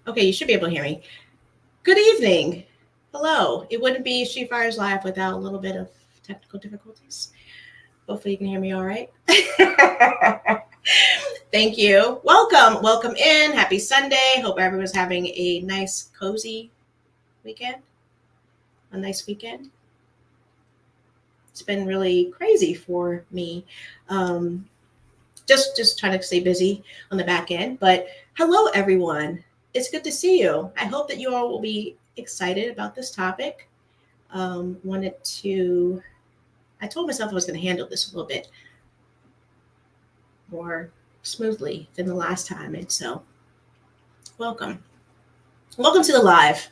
Okay, you should be able to hear me. Good evening. Hello. It wouldn't be She Fires Live without a little bit of technical difficulties. Hopefully you can hear me all right. Thank you. Welcome in. Happy Sunday. Hope everyone's having a nice, cozy weekend. A nice weekend. It's been really crazy for me. Just trying to stay busy on the back end. But hello, everyone. It's good to see you. I hope that you all will be excited about this topic. I told myself I was going to handle this a little bit more smoothly than the last time. And so, welcome to the live.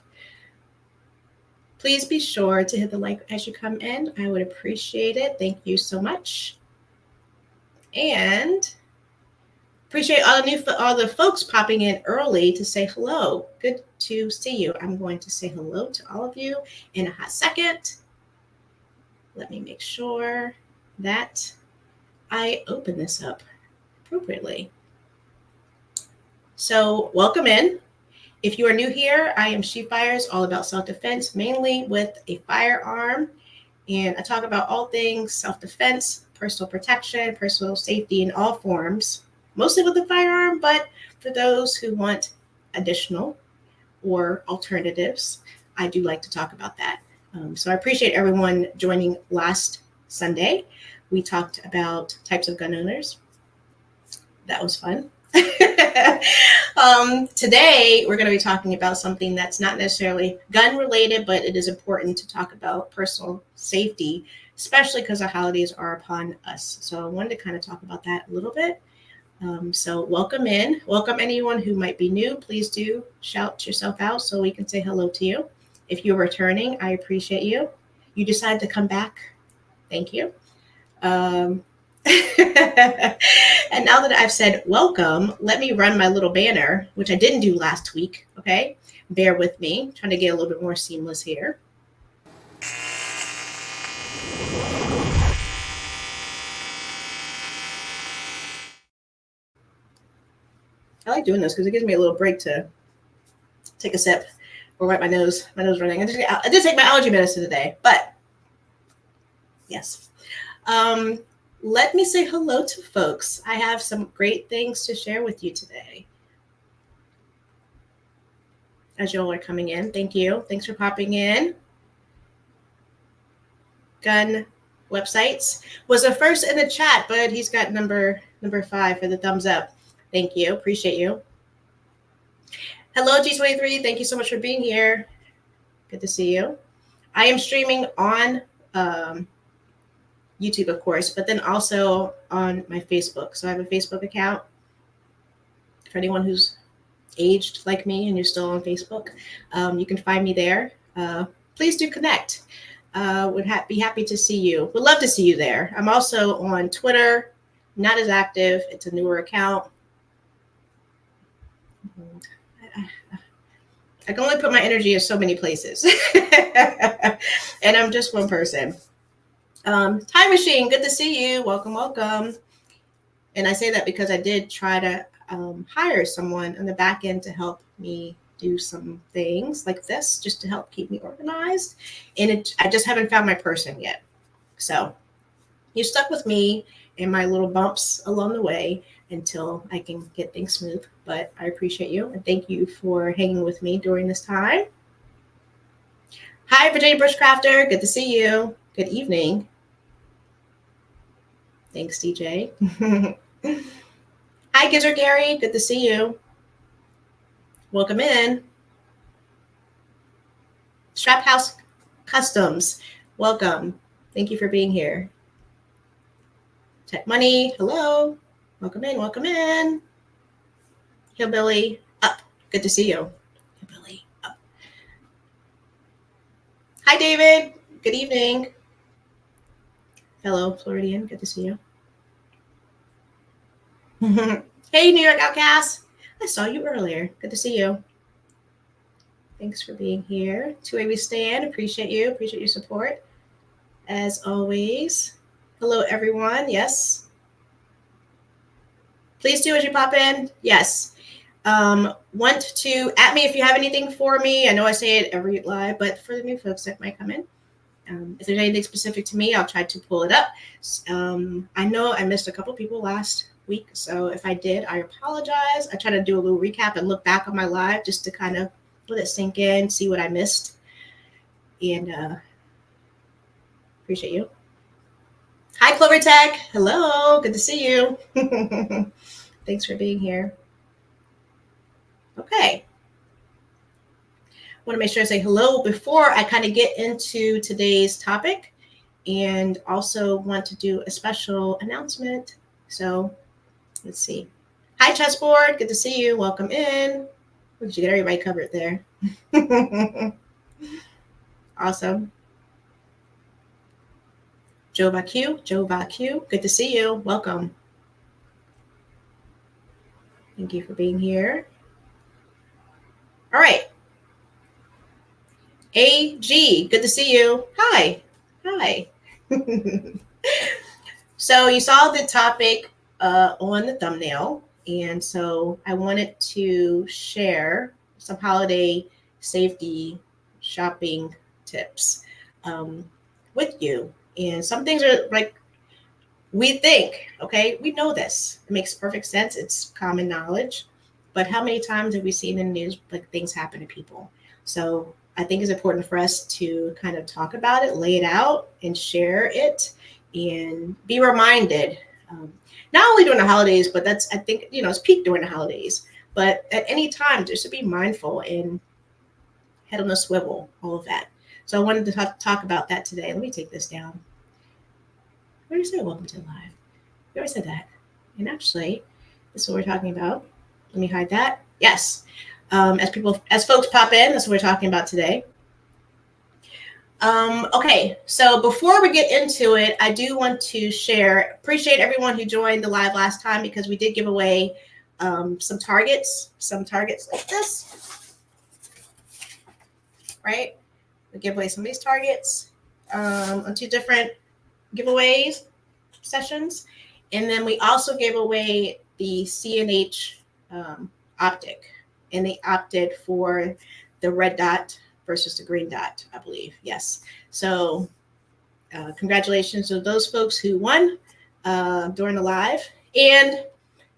Please be sure to hit the like as you come in. I would appreciate it. Thank you so much. And appreciate all the folks popping in early to say hello. Good to see you. I'm going to say hello to all of you in a hot second. Let me make sure that I open this up appropriately. So welcome in. If you are new here, I am She Fires, all about self-defense, mainly with a firearm. And I talk about all things self-defense, personal protection, personal safety in all forms, mostly with the firearm, but for those who want additional or alternatives, I do like to talk about that. So I appreciate everyone joining last Sunday. We talked about types of gun owners. That was fun. Today, we're going to be talking about something that's not necessarily gun related, but it is important to talk about personal safety, especially because the holidays are upon us. So I wanted to kind of talk about that a little bit. So welcome in. Welcome anyone who might be new. Please do shout yourself out so we can say hello to you. If you're returning, I appreciate you. You decided to come back. Thank you. And now that I've said welcome, let me run my little banner, which I didn't do last week. Okay, bear with me. I'm trying to get a little bit more seamless here. I like doing this because it gives me a little break to take a sip or wipe my nose. My nose running. I did take my allergy medicine today, but yes. Let me say hello to folks. I have some great things to share with you today. As you all are coming in, thank you. Thanks for popping in. Gun websites was the first in the chat, but he's got number 5 for the thumbs up. Thank you. Appreciate you. Hello, G23. Thank you so much for being here. Good to see you. I am streaming on YouTube, of course, but then also on my Facebook. So I have a Facebook account for anyone who's aged like me and you're still on Facebook. You can find me there. Please do connect. Would be happy to see you. Would love to see you there. I'm also on Twitter, not as active. It's a newer account. I can only put my energy in so many places. And I'm just one person. Time Machine, good to see you. Welcome. And I say that because I did try to hire someone on the back end to help me do some things like this, just to help keep me organized. And I just haven't found my person yet. So you're stuck with me and my little bumps along the way until I can get things smooth. But I appreciate you and thank you for hanging with me during this time. Hi, Virginia Bushcrafter. Good to see you. Good evening. Thanks, DJ. Hi, Gizzard Gary. Good to see you. Welcome in. Strap House Customs. Welcome. Thank you for being here. Tech Money. Hello. Welcome in. Hillbilly up. Good to see you. Hillbilly up. Hi, David. Good evening. Fellow Floridian. Good to see you. Hey, New York Outcast. I saw you earlier. Good to see you. Thanks for being here. 2A We Stand. Appreciate you. Appreciate your support. As always. Hello, everyone. Yes. Please do as you pop in. Yes. Want to at me if you have anything for me. I know I say it every live, but for the new folks that might come in, if there's anything specific to me, I'll try to pull it up. I know I missed a couple people last week, so if I did, I apologize. I try to do a little recap and look back on my live just to kind of let it sink in, see what I missed, and appreciate you. Hi, Clover Tech. Hello, good to see you. Thanks for being here. Okay. Want to make sure I say hello before I kind of get into today's topic, and also want to do a special announcement. So let's see. Hi, Chessboard. Good to see you. Welcome in. Look at you, get everybody covered there. Awesome. Joe Vacu, good to see you. Welcome. Thank you for being here. All right. AG, good to see you. Hi. So you saw the topic on the thumbnail, and so I wanted to share some holiday safety shopping tips with you. And some things are like we think, okay, we know this. It makes perfect sense. It's common knowledge. But how many times have we seen in the news like things happen to people? So I think it's important for us to kind of talk about it, lay it out, and share it, and be reminded. Not only during the holidays, but that's, I think, it's peak during the holidays. But at any time, just to be mindful and head on a swivel, all of that. So I wanted to talk about that today. Let me take this down. Where did you say welcome to live? We already said that. And actually, this is what we're talking about. Let me hide that. Yes. As folks pop in, that's what we're talking about today. Okay, so before we get into it, I do want to appreciate everyone who joined the live last time, because we did give away some targets like this, right? We give away some of these targets on 2 different giveaways sessions. And then we also gave away the C&H optic, and they opted for the red dot versus the green dot, I believe. Yes. So congratulations to those folks who won during the live. And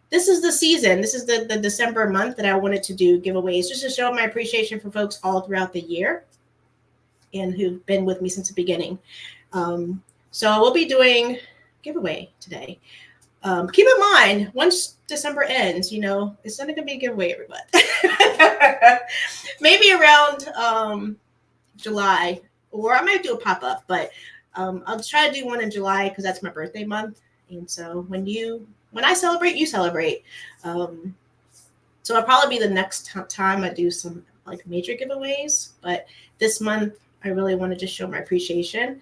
this is the season. This is the December month that I wanted to do giveaways, just to show my appreciation for folks all throughout the year and who've been with me since the beginning. So we'll be doing giveaway today. Keep in mind, once December ends, it's not going to be a giveaway, everybody. Maybe around July, or I might do a pop-up, but I'll try to do one in July because that's my birthday month. And so when I celebrate, you celebrate. So it'll probably be the next time I do some like major giveaways. But this month, I really want to just show my appreciation.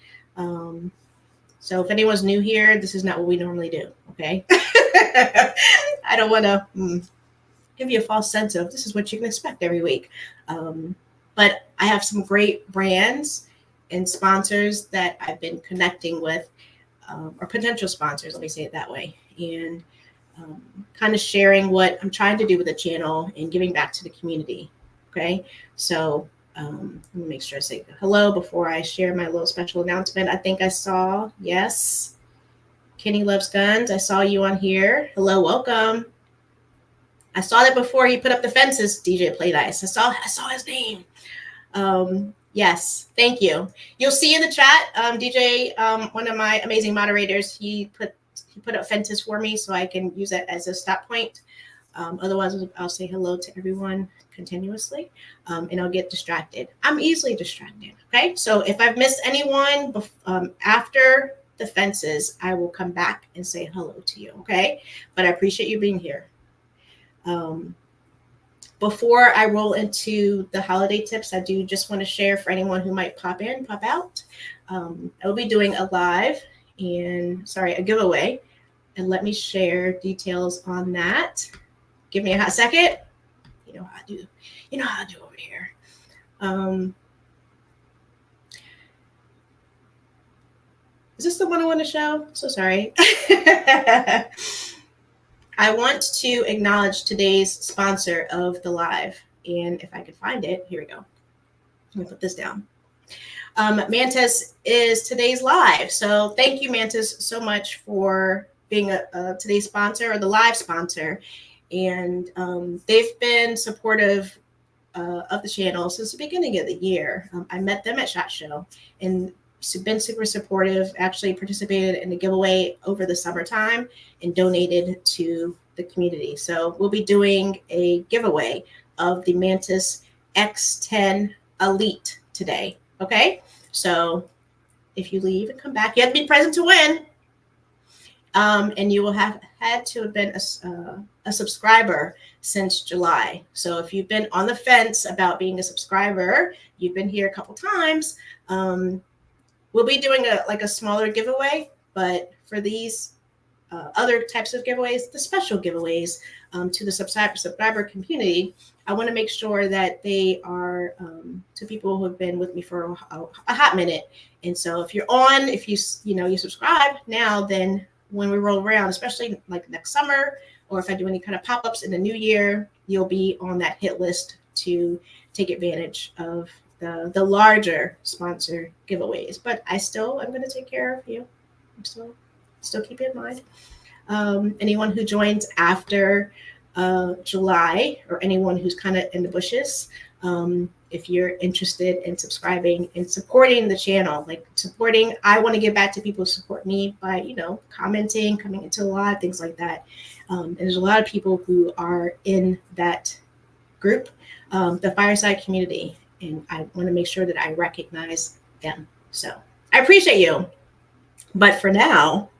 So if anyone's new here, this is not what we normally do, okay? I don't want to give you a false sense of this is what you can expect every week. But I have some great brands and sponsors that I've been connecting with, or potential sponsors, let me say it that way, and kind of sharing what I'm trying to do with the channel and giving back to the community, okay? So let me make sure I say hello before I share my little special announcement. I think I saw, yes, Kenny Loves Guns. I saw you on here. Hello, welcome. I saw that before he put up the fences, DJ Play Nice. I saw his name. Yes, thank you. You'll see in the chat, DJ, one of my amazing moderators, he put up fences for me so I can use that as a stop point. Otherwise, I'll say hello to everyone continuously, and I'll get distracted. I'm easily distracted, okay? So if I've missed anyone after the fences, I will come back and say hello to you, okay? But I appreciate you being here. Before I roll into the holiday tips, I do just want to share for anyone who might pop in, pop out. I will be doing a live a giveaway, and let me share details on that. Give me a hot second. You know how I do over here. Is this the one I want to show? So sorry. I want to acknowledge today's sponsor of the live. And if I could find it, here we go. Let me put this down. Mantis is today's live. So thank you, Mantis, so much for being today's sponsor or the live sponsor. And they've been supportive of the channel since the beginning of the year. I met them at SHOT Show and been super supportive, actually participated in the giveaway over the summertime and donated to the community. So we'll be doing a giveaway of the Mantis X10 Elite today. Okay, so if you leave and come back, you have to be present to win. And you will have had to have been a subscriber since July. So if you've been on the fence about being a subscriber, you've been here a couple times. We'll be doing a smaller giveaway, but for these other types of giveaways, the special giveaways to the subscriber community, I want to make sure that they are to people who have been with me for a hot minute. And so if you're on, if you subscribe now, then when we roll around, especially like next summer, or if I do any kind of pop-ups in the new year, you'll be on that hit list to take advantage of the larger sponsor giveaways. But I still am going to take care of you. I'm still keep it in mind. Anyone who joins after July, or anyone who's kind of in the bushes, if you're interested in subscribing and supporting the channel, I want to give back to people who support me by, commenting, coming into the live, things like that. And there's a lot of people who are in that group, the Fireside community, and I want to make sure that I recognize them. So I appreciate you. But for now,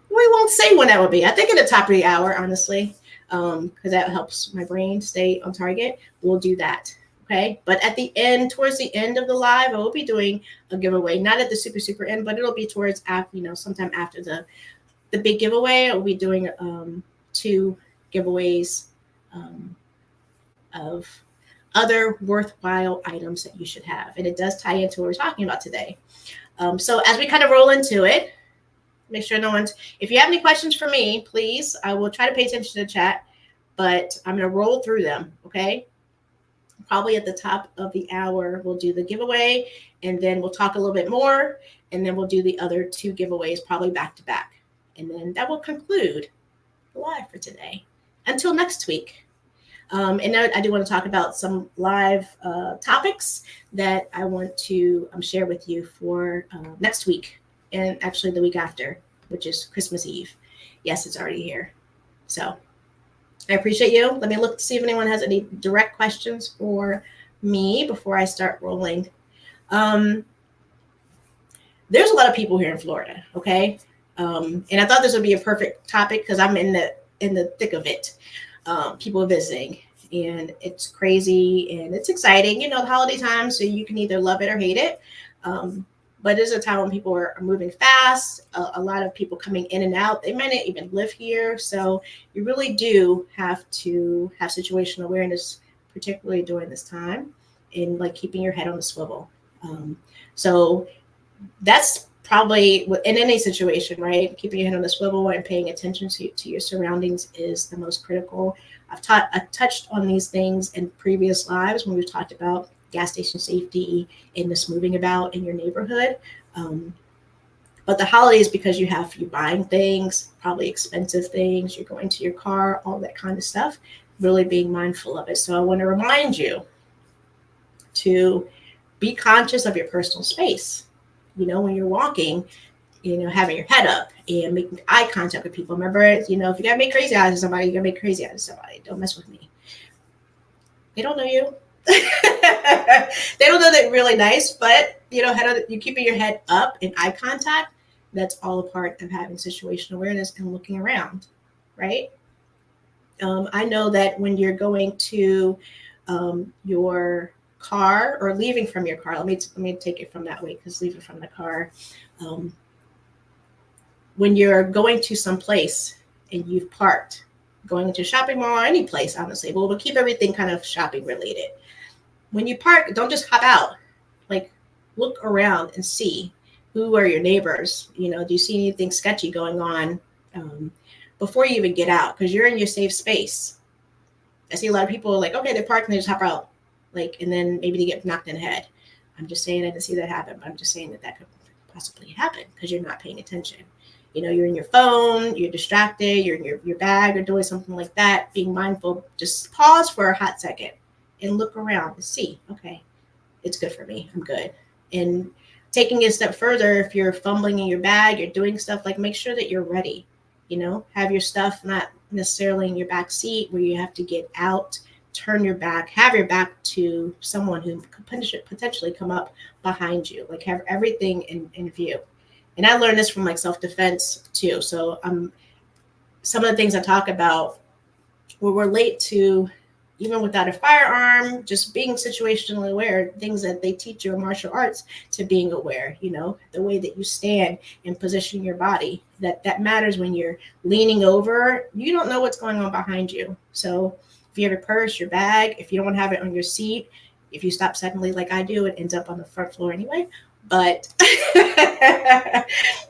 we won't say when that will be. I think at the top of the hour, honestly, because that helps my brain stay on target. We'll do that. Okay. But at the end, towards the end of the live, I will be doing a giveaway, not at the super end, but it'll be towards after, sometime after the big giveaway. I'll be doing 2 giveaways of other worthwhile items that you should have. And it does tie into what we're talking about today. So as we kind of roll into it, make sure if you have any questions for me, please, I will try to pay attention to the chat, but I'm going to roll through them. Okay. Probably at the top of the hour, we'll do the giveaway, and then we'll talk a little bit more, and then we'll do the other 2 giveaways, probably back to back. And then that will conclude the live for today until next week. And I do want to talk about some live topics that I want to share with you for next week, and actually the week after, which is Christmas Eve. Yes, it's already here. So I appreciate you. Let me look to see if anyone has any direct questions for me before I start rolling. There's a lot of people here in Florida, okay? And I thought this would be a perfect topic because I'm in the thick of it. People are visiting, and it's crazy and it's exciting. The holiday time, so you can either love it or hate it. But it's a time when people are moving fast, a lot of people coming in and out. They might not even live here. So you really do have to have situational awareness, particularly during this time, and keeping your head on the swivel. So that's probably in any situation, right? Keeping your head on the swivel and paying attention to your surroundings is the most critical. I've touched on these things in previous lives when we've talked about gas station safety and this moving about in your neighborhood. But the holidays, because you're buying things, probably expensive things, you're going to your car, all that kind of stuff, really being mindful of it. So I want to remind you to be conscious of your personal space. When you're walking, having your head up and making eye contact with people. Remember, if you got to make crazy eyes at somebody, you got to make crazy eyes at somebody. Don't mess with me. They don't know you. They don't know that really nice, but you keeping your head up in eye contact, that's all a part of having situational awareness and looking around, right? I know that when you're going to your car or leaving from your car, let me take it from that way, because leaving from the car, when you're going to some place and you've parked, going into a shopping mall or any place, honestly, but we'll keep everything kind of shopping related. When you park, don't just hop out. Look around and see who are your neighbors. Do you see anything sketchy going on? before you even get out, because you're in your safe space. I see a lot of people like, okay, they're parked and they just hop out, like, and then maybe they get knocked in the head. I'm just saying I didn't see that happen, but I'm just saying that could possibly happen because you're not paying attention. You're in your phone, you're distracted, you're in your bag or doing something like that. Being mindful, just pause for a hot second and look around and see, okay, it's good for me, I'm good. And taking it a step further, if you're fumbling in your bag, you're doing stuff, like make sure that you're ready. Have your stuff not necessarily in your back seat where you have to get out, turn your back, have your back to someone who could potentially come up behind you, like have everything in view. And I learned this from like self-defense too. So some of the things I talk about will relate to, even without a firearm, just being situationally aware, things that they teach you in martial arts, to being aware, the way that you stand and position your body, that matters. When you're leaning over, you don't know what's going on behind you. So if you have your purse, your bag, if you don't have it on your seat, if you stop suddenly like I do, it ends up on the front floor anyway. But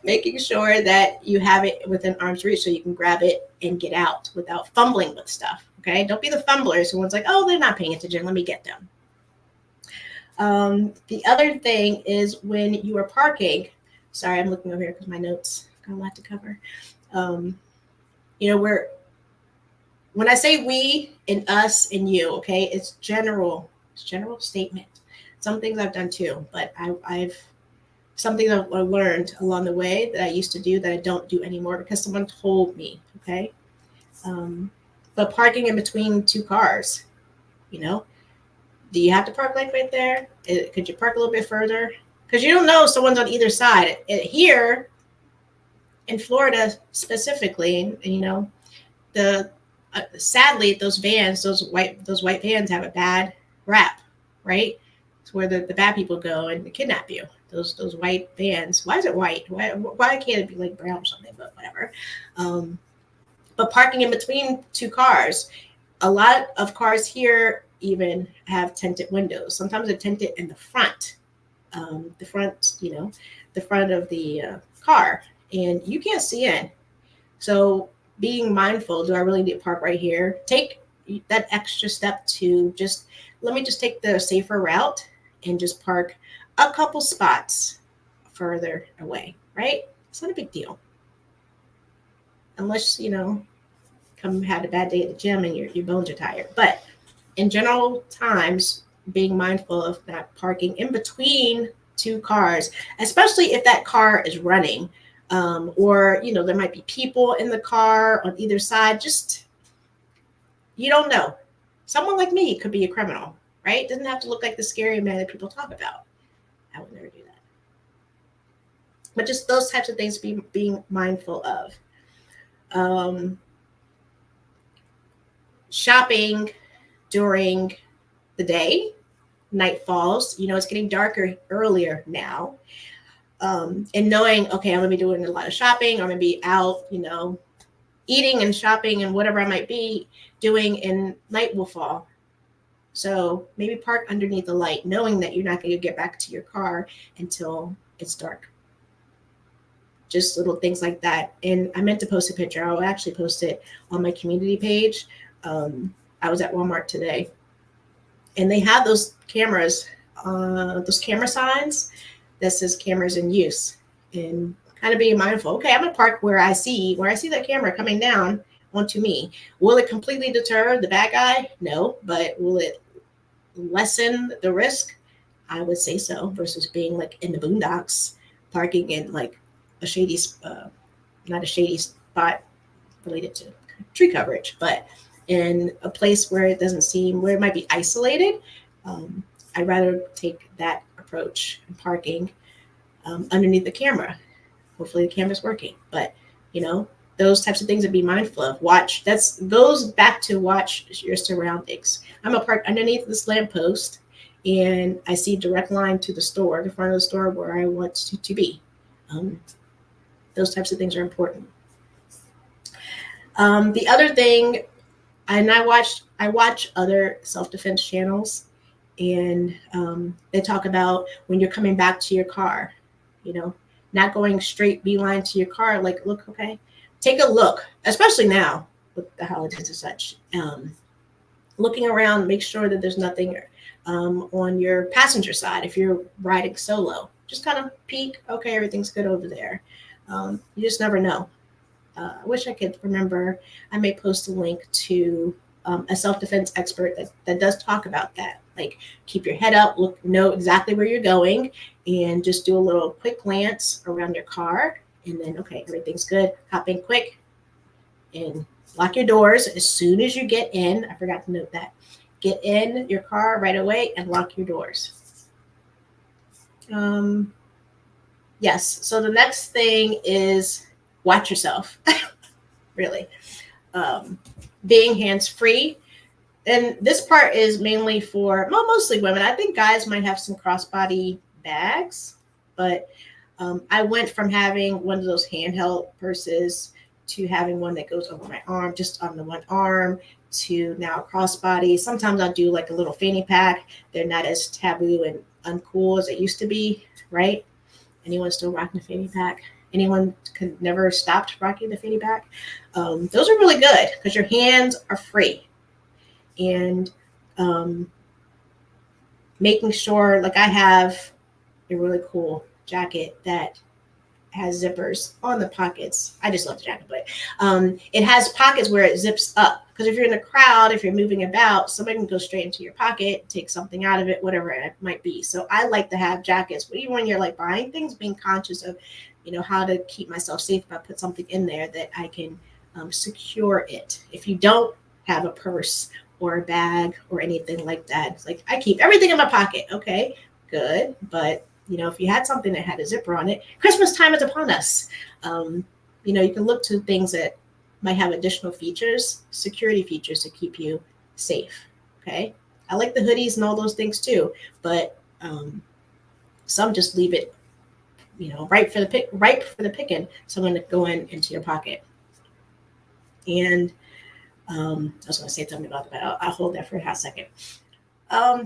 making sure that you have it within arm's reach so you can grab it and get out without fumbling with stuff. Okay, don't be the fumblers who one's like, oh, they're not paying attention, let me get them. The other thing is when you are parking. Sorry, I'm looking over here because my notes got a lot to cover. When I say we and us and you, okay, it's general statement. Some things I've done too, but I've something that I learned along the way that I used to do that I don't do anymore because someone told me, okay? But parking in between two cars, do you have to park like right there? Could you park a little bit further? Because you don't know if someone's on either side. Here in Florida specifically, sadly those vans, those white vans have a bad rap, right? It's where the bad people go and kidnap you. Those white vans. Why is it white? Why can't it be like brown or something? But whatever. But parking in between two cars, a lot of cars here even have tinted windows. Sometimes they're tinted in the front, the front of the car, and you can't see in. So being mindful, do I really need to park right here? Take that extra step to let me take the safer route and just park a couple spots further away, right? It's not a big deal. Unless, had a bad day at the gym and your bones are tired. But in general times, being mindful of not parking in between two cars, especially if that car is running, or, there might be people in the car on either side. You don't know. Someone like me could be a criminal, right? Doesn't have to look like the scary man that people talk about. I would never do that. But just those types of things being mindful of. Shopping during the day, night falls, it's getting darker earlier now. And knowing, okay, I'm going to be doing a lot of shopping. I'm going to be out, eating and shopping and whatever I might be doing, and night will fall. So maybe park underneath the light, knowing that you're not going to get back to your car until it's dark. Just little things like that. And I meant to post a picture. I'll actually post it on my community page. I was at Walmart today, and they have those cameras, those camera signs that says cameras in use, and kind of being mindful. Okay, I'm going to park where I see that camera coming down onto me. Will it completely deter the bad guy? No, but will it lessen the risk? I would say so, versus being like in the boondocks, parking in like a shady, not a shady spot related to tree coverage, but in a place where it might be isolated. I'd rather take that approach in parking underneath the camera. Hopefully the camera's working, but those types of things to be mindful of. Goes back to watch your surroundings. I'm gonna park underneath this lamppost, and I see direct line to the store, the front of the store where I want to be. Those types of things are important. The other thing, and I watch other self-defense channels, and they talk about when you're coming back to your car, not going straight beeline to your car. Like, look, okay, take a look, especially now with the holidays and such. Looking around, make sure that there's nothing on your passenger side. If you're riding solo, just kind of peek. Okay, everything's good over there. You just never know. I wish I could remember. I may post a link to a self-defense expert that does talk about that. Like, keep your head up, know exactly where you're going, and just do a little quick glance around your car. And then, okay, everything's good. Hop in quick and lock your doors as soon as you get in. I forgot to note that. Get in your car right away and lock your doors. Yes. So the next thing is watch yourself. Really. Being hands-free. And this part is mainly for mostly women. I think guys might have some crossbody bags, but I went from having one of those handheld purses to having one that goes over my arm, just on the one arm, to now crossbody. Sometimes I'll do like a little fanny pack. They're not as taboo and uncool as it used to be, right? Anyone still rocking a fanny pack? Anyone could never stopped rocking the fanny pack? Those are really good because your hands are free. And making sure, like I have a really cool jacket that has zippers on the pockets. I just love the jacket, but it has pockets where it zips up. Because if you're in a crowd, if you're moving about, somebody can go straight into your pocket, take something out of it, whatever it might be. So I like to have jackets, but even when you're like buying things, being conscious of, how to keep myself safe if I put something in there that I can secure it. If you don't have a purse or a bag or anything like that, it's like I keep everything in my pocket. Okay, good. But if you had something that had a zipper on it, Christmas time is upon us. You can look to things that might have additional features, security features to keep you safe. Okay. I like the hoodies and all those things too, but some just leave it, ripe for the picking. Someone to go into your pocket. And I was going to say something about that. I'll hold that for a hot second.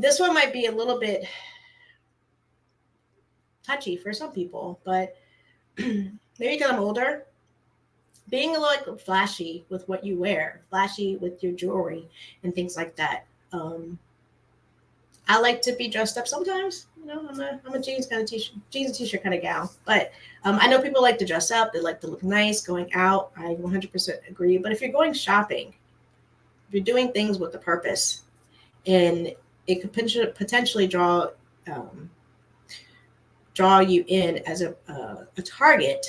This one might be a little bit touchy for some people, but maybe because I'm older, being a little flashy with what you wear, flashy with your jewelry and things like that. I like to be dressed up sometimes. I'm a jeans and t-shirt kind of gal, but I know people like to dress up. They like to look nice going out. I 100% agree. But if you're going shopping, if you're doing things with a purpose, and it could potentially draw you in as a target,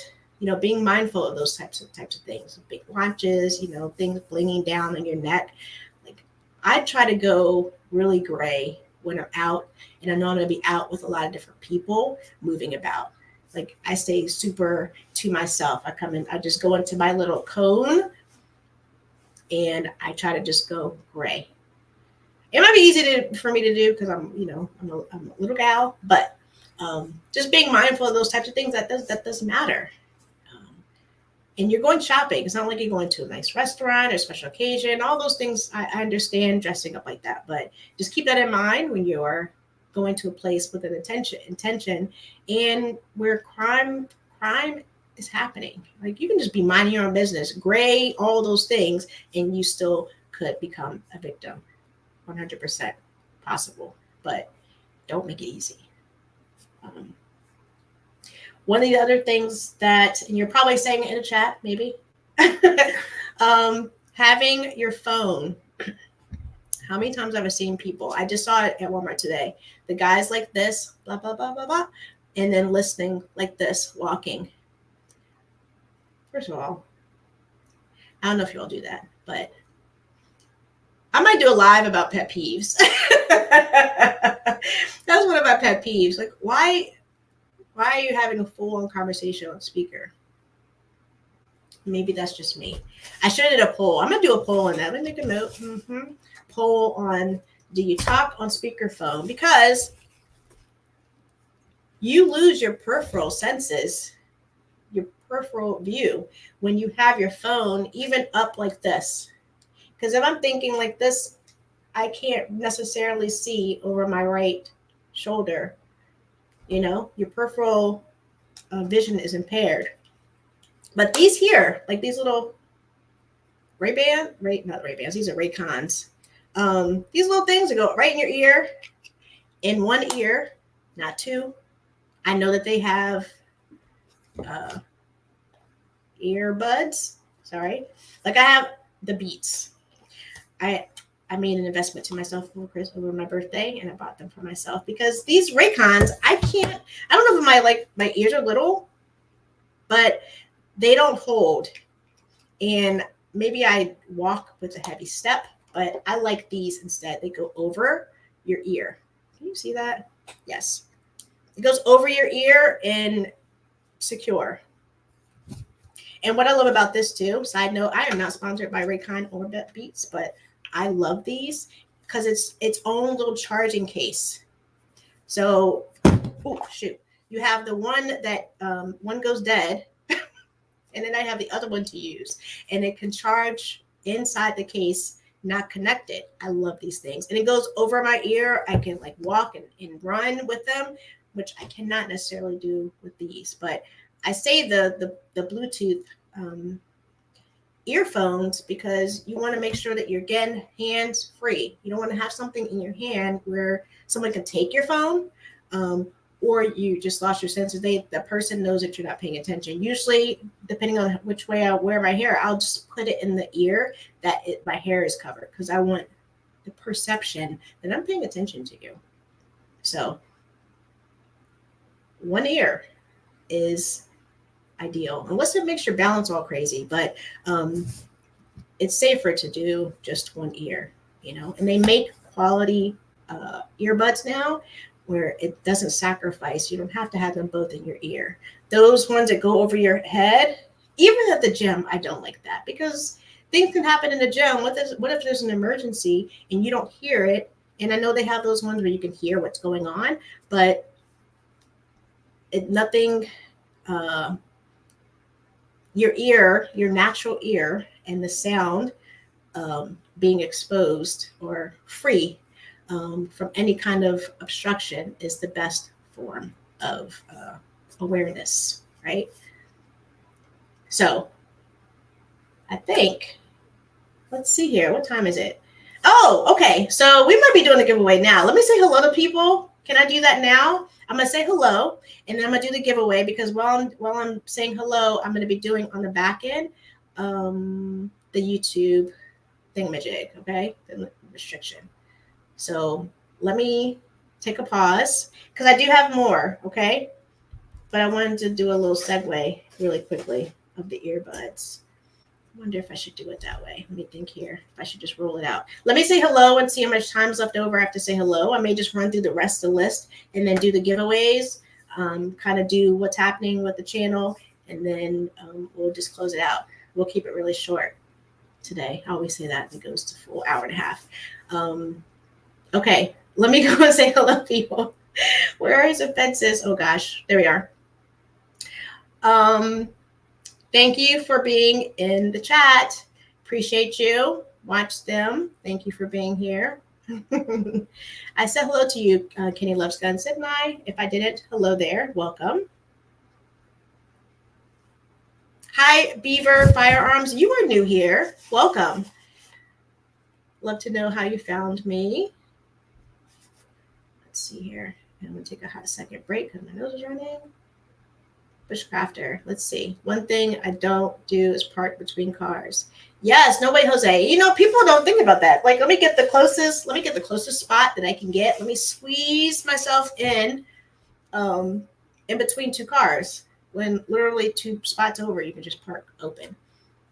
being mindful of those types of things, big watches, things blinging down on your neck. Like, I try to go really gray when I'm out, and I know I'm going to be out with a lot of different people moving about. Like, I stay super to myself. I just go into my little cone, and I try to just go gray. It might be easy for me to do because I'm a little gal, but just being mindful of those types of things, that does matter. And you're going shopping. It's not like you're going to a nice restaurant or special occasion. All those things, I understand dressing up like that, but just keep that in mind when you're going to a place with an intention and where crime is happening. Like, you can just be minding your own business, gray, all those things, and you still could become a victim. 100% possible, but don't make it easy. One of the other things that, and you're probably saying it in the chat, maybe, having your phone. How many times have I seen people? I just saw it at Walmart today. The guy's like this, blah, blah, blah, blah, blah, and then listening like this, walking. First of all, I don't know if you all do that, but I might do a live about pet peeves. That's one of my pet peeves. Like, why are you having a full-on conversation on speaker? Maybe that's just me. I should have did a poll. I'm going to do a poll on that. Let me make a note. Poll on, do you talk on speakerphone? Because you lose your peripheral senses, your peripheral view, when you have your phone even up like this. Because if I'm thinking like this, I can't necessarily see over my right shoulder. Your peripheral vision is impaired. But these here, like these little not Ray-Bans, these are Ray-Cons. These little things that go right in your ear, in one ear, not two. I know that they have earbuds. Sorry. Like I have the Beats. I made an investment to myself over my birthday, and I bought them for myself because these Ray-Cons, I don't know if my ears are little, but they don't hold. And maybe I walk with a heavy step, but I like these instead. They go over your ear. Can you see that? Yes. It goes over your ear and secure. And what I love about this too, side note, I am not sponsored by Raycon or Beats, but I love these because it's its own little charging case. So, you have the one that one goes dead, and then I have the other one to use, and it can charge inside the case, not connected. I love these things, and it goes over my ear. I can like walk and run with them, which I cannot necessarily do with these. But I say the Bluetooth earphones because you want to make sure that you're getting hands free. You don't want to have something in your hand where someone can take your phone, or you just lost your sense of the person knows that you're not paying attention. Usually, depending on which way I wear my hair, I'll just put it in the ear that my hair is covered because I want the perception that I'm paying attention to you. So one ear is ideal unless it makes your balance all crazy, but it's safer to do just one ear, and they make quality earbuds now where it doesn't sacrifice. You don't have to have them both in your ear. Those ones that go over your head, even at the gym, I don't like that because things can happen in the gym. What if there's an emergency and you don't hear it? And I know they have those ones where you can hear what's going on, but your ear, your natural ear, and the sound being exposed or free from any kind of obstruction is the best form of awareness, right? So I think, let's see here. What time is it? Oh, okay. So we might be doing a giveaway now. Let me say hello to people. Can I do that now? I'm going to say hello, and then I'm going to do the giveaway because while I'm saying hello, I'm going to be doing on the back end the YouTube thingamajig, okay? The restriction. So let me take a pause because I do have more, okay? But I wanted to do a little segue really quickly of the earbuds. I wonder if I should do it that way. Let me think here. If I should just roll it out. Let me say hello and see how much time's left over. I have to say hello. I may just run through the rest of the list and then do the giveaways, kind of do what's happening with the channel, and then we'll just close it out. We'll keep it really short today. I always say that. It goes to full hour and a half. Okay, let me go and say hello, people. Where is the fences? Oh, gosh. There we are. Thank you for being in the chat. Appreciate you. Watch them. Thank you for being here. I said hello to you, Kenny Loves Guns, didn't I? If I didn't, hello there. Welcome. Hi, Beaver Firearms. You are new here. Welcome. Love to know how you found me. Let's see here. I'm going to take a hot second break because my nose is running. Bushcrafter. Let's see. One thing I don't do is park between cars. Yes, no way, Jose. People don't think about that. Like, let me get the closest spot that I can get. Let me squeeze myself in between two cars. When literally 2 spots over, you can just park open.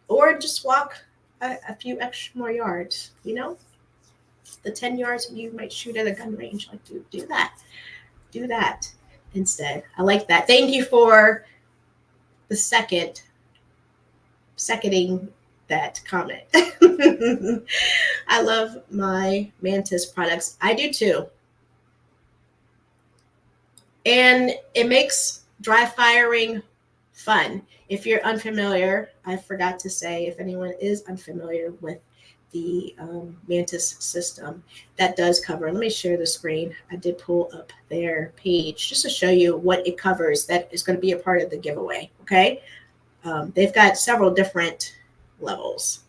Or just walk a few extra more yards, The 10 yards you might shoot at a gun range. Like, do that. Do that instead. I like that. Thank you for the seconding that comment. I love my Mantis products. I do too. And it makes dry firing fun. If you're unfamiliar, I forgot to say, if anyone is unfamiliar with the Mantis system, that does cover. Let me share the screen. I did pull up their page just to show you what it covers that is going to be a part of the giveaway. Okay. They've got several different levels.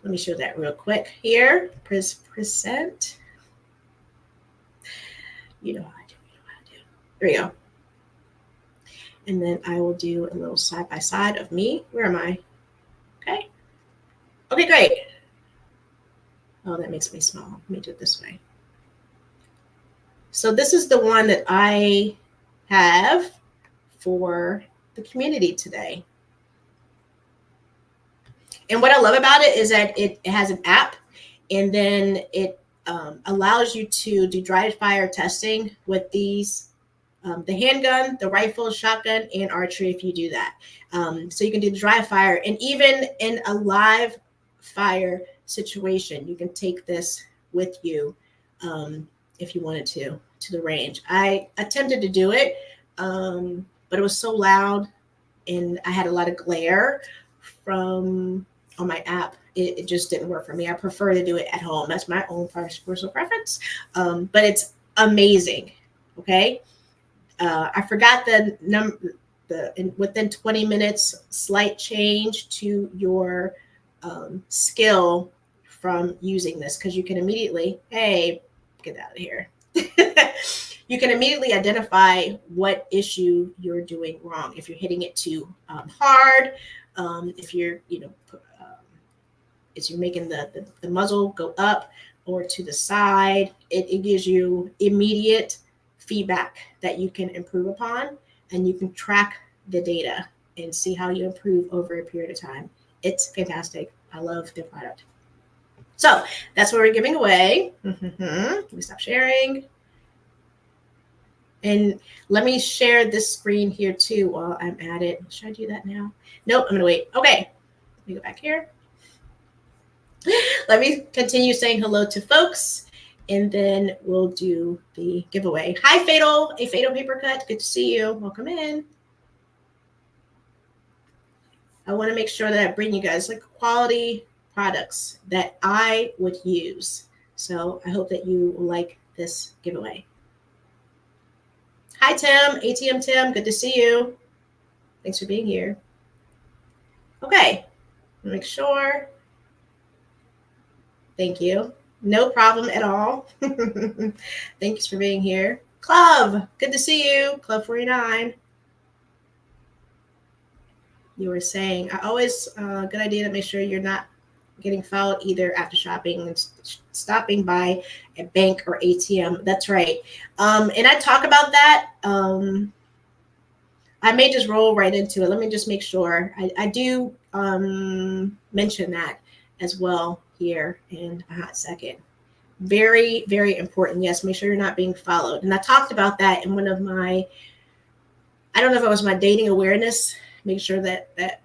Let me show that real quick here. Present. You know how I do. There we go. And then I will do a little side by side of me. Where am I? Okay. Okay, great. Oh, that makes me small. Let me do it this way. So this is the one that I have for the community today. And what I love about it is that it has an app, and then it allows you to do dry fire testing with these, the handgun, the rifle, shotgun, and archery if you do that. So you can do the dry fire, and even in a live fire situation, you can take this with you if you wanted to the range. I attempted to do it, but it was so loud, and I had a lot of glare from on my app. It just didn't work for me. I prefer to do it at home. That's my own personal preference, but it's amazing. Okay, I forgot the number. Within 20 minutes, slight change to your skill from using this, because you can immediately, hey, get out of here. You can immediately identify what issue you're doing wrong. If you're hitting it too hard, if you're, if you're making the muzzle go up or to the side, it gives you immediate feedback that you can improve upon, and you can track the data and see how you improve over a period of time. It's fantastic. I love the product. So that's what we're giving away. Let me stop sharing. And let me share this screen here too while I'm at it. Should I do that now? Nope, I'm gonna wait. Okay, let me go back here. Let me continue saying hello to folks, and then we'll do the giveaway. Hi, Fatal, a Fatal paper cut. Good to see you. Welcome in. I want to make sure that I bring you guys like quality products that I would use. So I hope that you will like this giveaway. Hi, Tim, ATM Tim. Good to see you. Thanks for being here. Okay, make sure. Thank you. No problem at all. Thanks for being here. Club, good to see you. Club 49. You were saying, I always, good idea to make sure you're not getting fouled either after shopping and stopping by a bank or ATM. That's right. And I talk about that. I may just roll right into it. Let me just make sure. I do mention that as well here in a hot second. Very, very important. Yes, make sure you're not being followed. And I talked about that in one of my, I don't know if it was my dating awareness. Make sure that that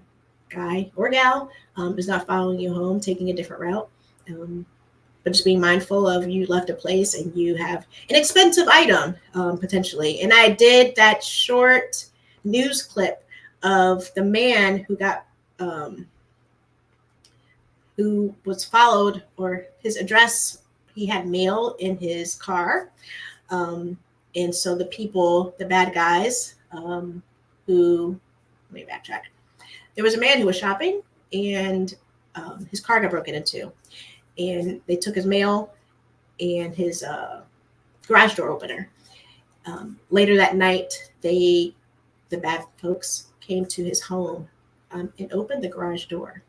guy or gal is not following you home, taking a different route. But just being mindful of, you left a place and you have an expensive item potentially. And I did that short news clip of the man who got who was followed, or his address, he had mail in his car, and so the people, the bad guys, who, let me backtrack. There was a man who was shopping, and his car got broken into, and they took his mail and his garage door opener. Later that night, the bad folks came to his home and opened the garage door,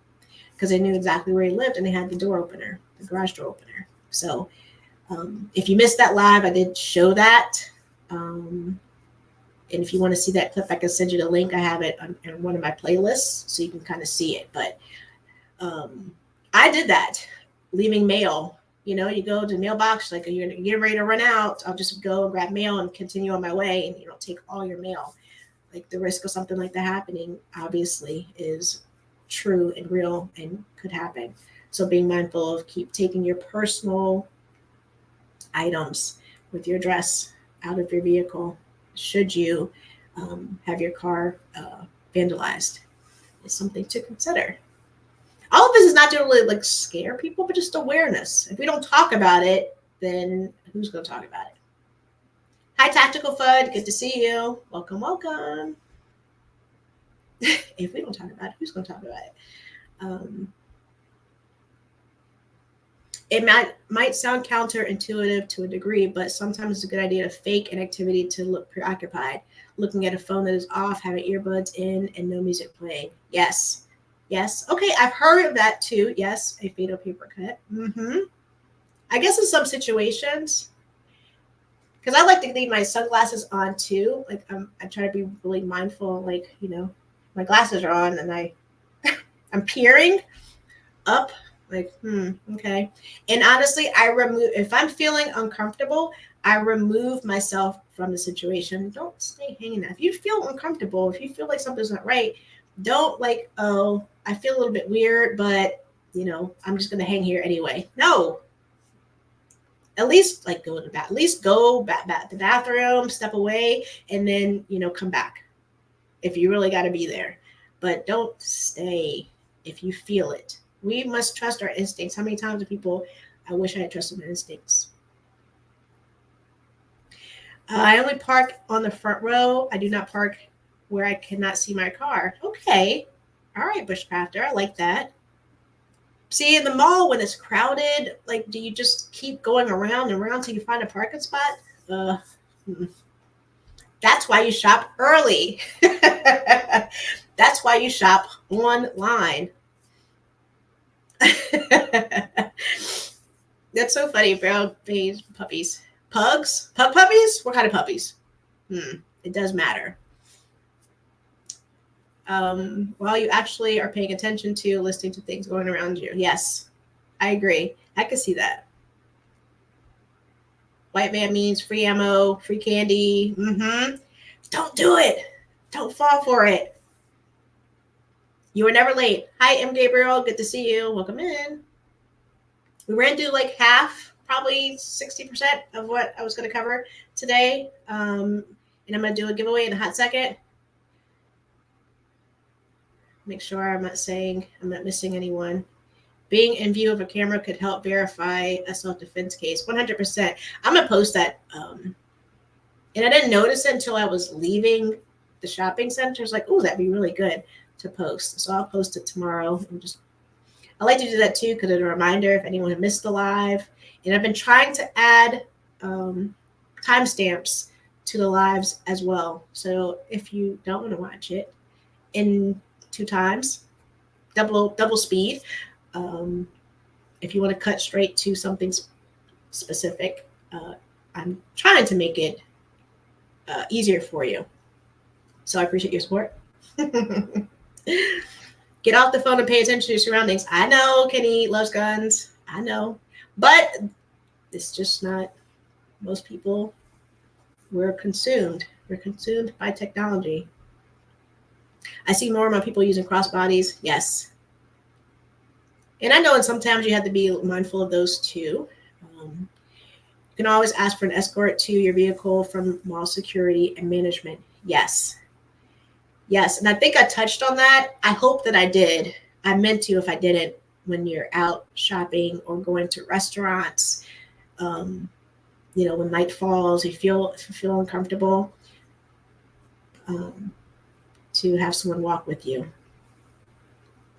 because they knew exactly where he lived, and they had the door opener, the garage door opener. So if you missed that live, I did show that. And if you want to see that clip, I can send you the link. I have it on one of my playlists, so you can kind of see it. But I did that, leaving mail. You know, you go to the mailbox, like you're getting ready to run out. I'll just go and grab mail and continue on my way, and take all your mail. Like, the risk of something like that happening, obviously, is true and real and could happen. So being mindful of keep taking your personal items with your address out of your vehicle, should you have your car vandalized, is something to consider. All of this is not to really like scare people, but just awareness. If we don't talk about it, then who's going to talk about it? Hi, Tactical Fud. Good to see you. Welcome, welcome. If we don't talk about it, who's going to talk about it? It might sound counterintuitive to a degree, but sometimes it's a good idea to fake an activity to look preoccupied. Looking at a phone that is off, having earbuds in, and no music playing. Yes. Yes. Okay, I've heard of that too. Yes, a fatal paper cut. I guess in some situations, because I like to leave my sunglasses on too. Like I try to be really mindful. Like, you know, my glasses are on and I'm peering up. Like, okay. And honestly, if I'm feeling uncomfortable, I remove myself from the situation. Don't stay hanging out. If you feel uncomfortable, if you feel like something's not right, don't like, oh, I feel a little bit weird, but you know, I'm just gonna hang here anyway. No. At least like go to the bath. At least go back to the bathroom, step away, and then, you know, come back if you really got to be there. But don't stay if you feel it. We must trust our instincts. How many times do people, I wish I had trusted my instincts. I only park on the front row. I do not park where I cannot see my car. Okay. All right, Bushcrafter. I like that. See, in the mall when it's crowded, like, do you just keep going around and around till you find a parking spot? That's why you shop early. That's why you shop online. That's so funny, brown beige puppies. Pugs? Pug puppies? What kind of puppies? It does matter. While you actually are paying attention to listening to things going around you. Yes, I agree. I can see that. White van means free ammo, free candy. Don't do it. Don't fall for it. You were never late. Hi, M. Gabriel. Good to see you. Welcome in. We ran through like half, probably 60% of what I was going to cover today. And I'm going to do a giveaway in a hot second. Make sure I'm not missing anyone. Being in view of a camera could help verify a self-defense case. 100%. I'm going to post that. And I didn't notice it until I was leaving the shopping center. It's like, oh, that'd be really good to post. So I'll post it tomorrow. I like to do that too because it's a reminder if anyone had missed the live. And I've been trying to add timestamps to the lives as well. So if you don't want to watch it in 2 times, double speed, if you want to cut straight to something specific, I'm trying to make it easier for you. So I appreciate your support. Get off the phone and pay attention to your surroundings. I know Kenny loves guns. I know. But it's just not most people. We're consumed. We're consumed by technology. I see more and more people using crossbodies. Yes. And I know and sometimes you have to be mindful of those too. You can always ask for an escort to your vehicle from mall security and management. Yes. Yes. And I think I touched on that. I hope that I did. I meant to if I didn't when you're out shopping or going to restaurants. You know, when night falls, if you feel uncomfortable, to have someone walk with you.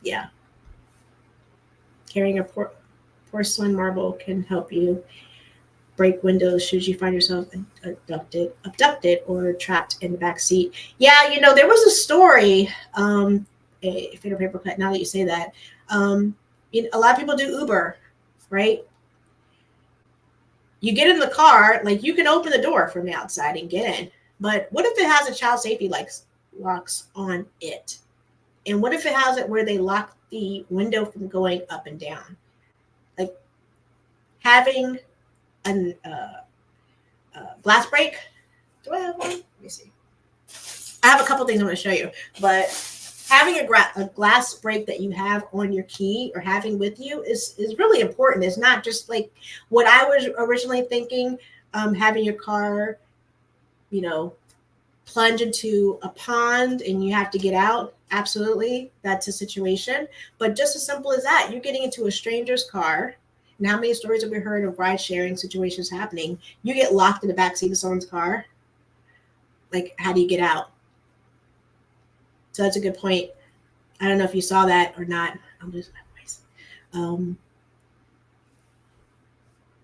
Yeah. Carrying a porcelain marble can help you break windows should you find yourself abducted or trapped in the back seat. Yeah, you know, there was a story, a fatal paper cut, now that you say that. A lot of people do Uber, right? You get in the car, like you can open the door from the outside and get in. But what if it has a child safety locks on it? And what if it has it where they lock the window from going up and down? Like having a glass break. Do I have one? Let me see. I have a couple things I'm going to show you, but having a glass break that you have on your key or having with you is really important. It's not just like what I was originally thinking, having your car, you know, plunge into a pond and you have to get out. Absolutely, that's a situation. But just as simple as that, you're getting into a stranger's car. And how many stories have we heard of ride sharing situations happening? You get locked in the backseat of someone's car. Like, how do you get out? So that's a good point. I don't know if you saw that or not. I'm losing my voice.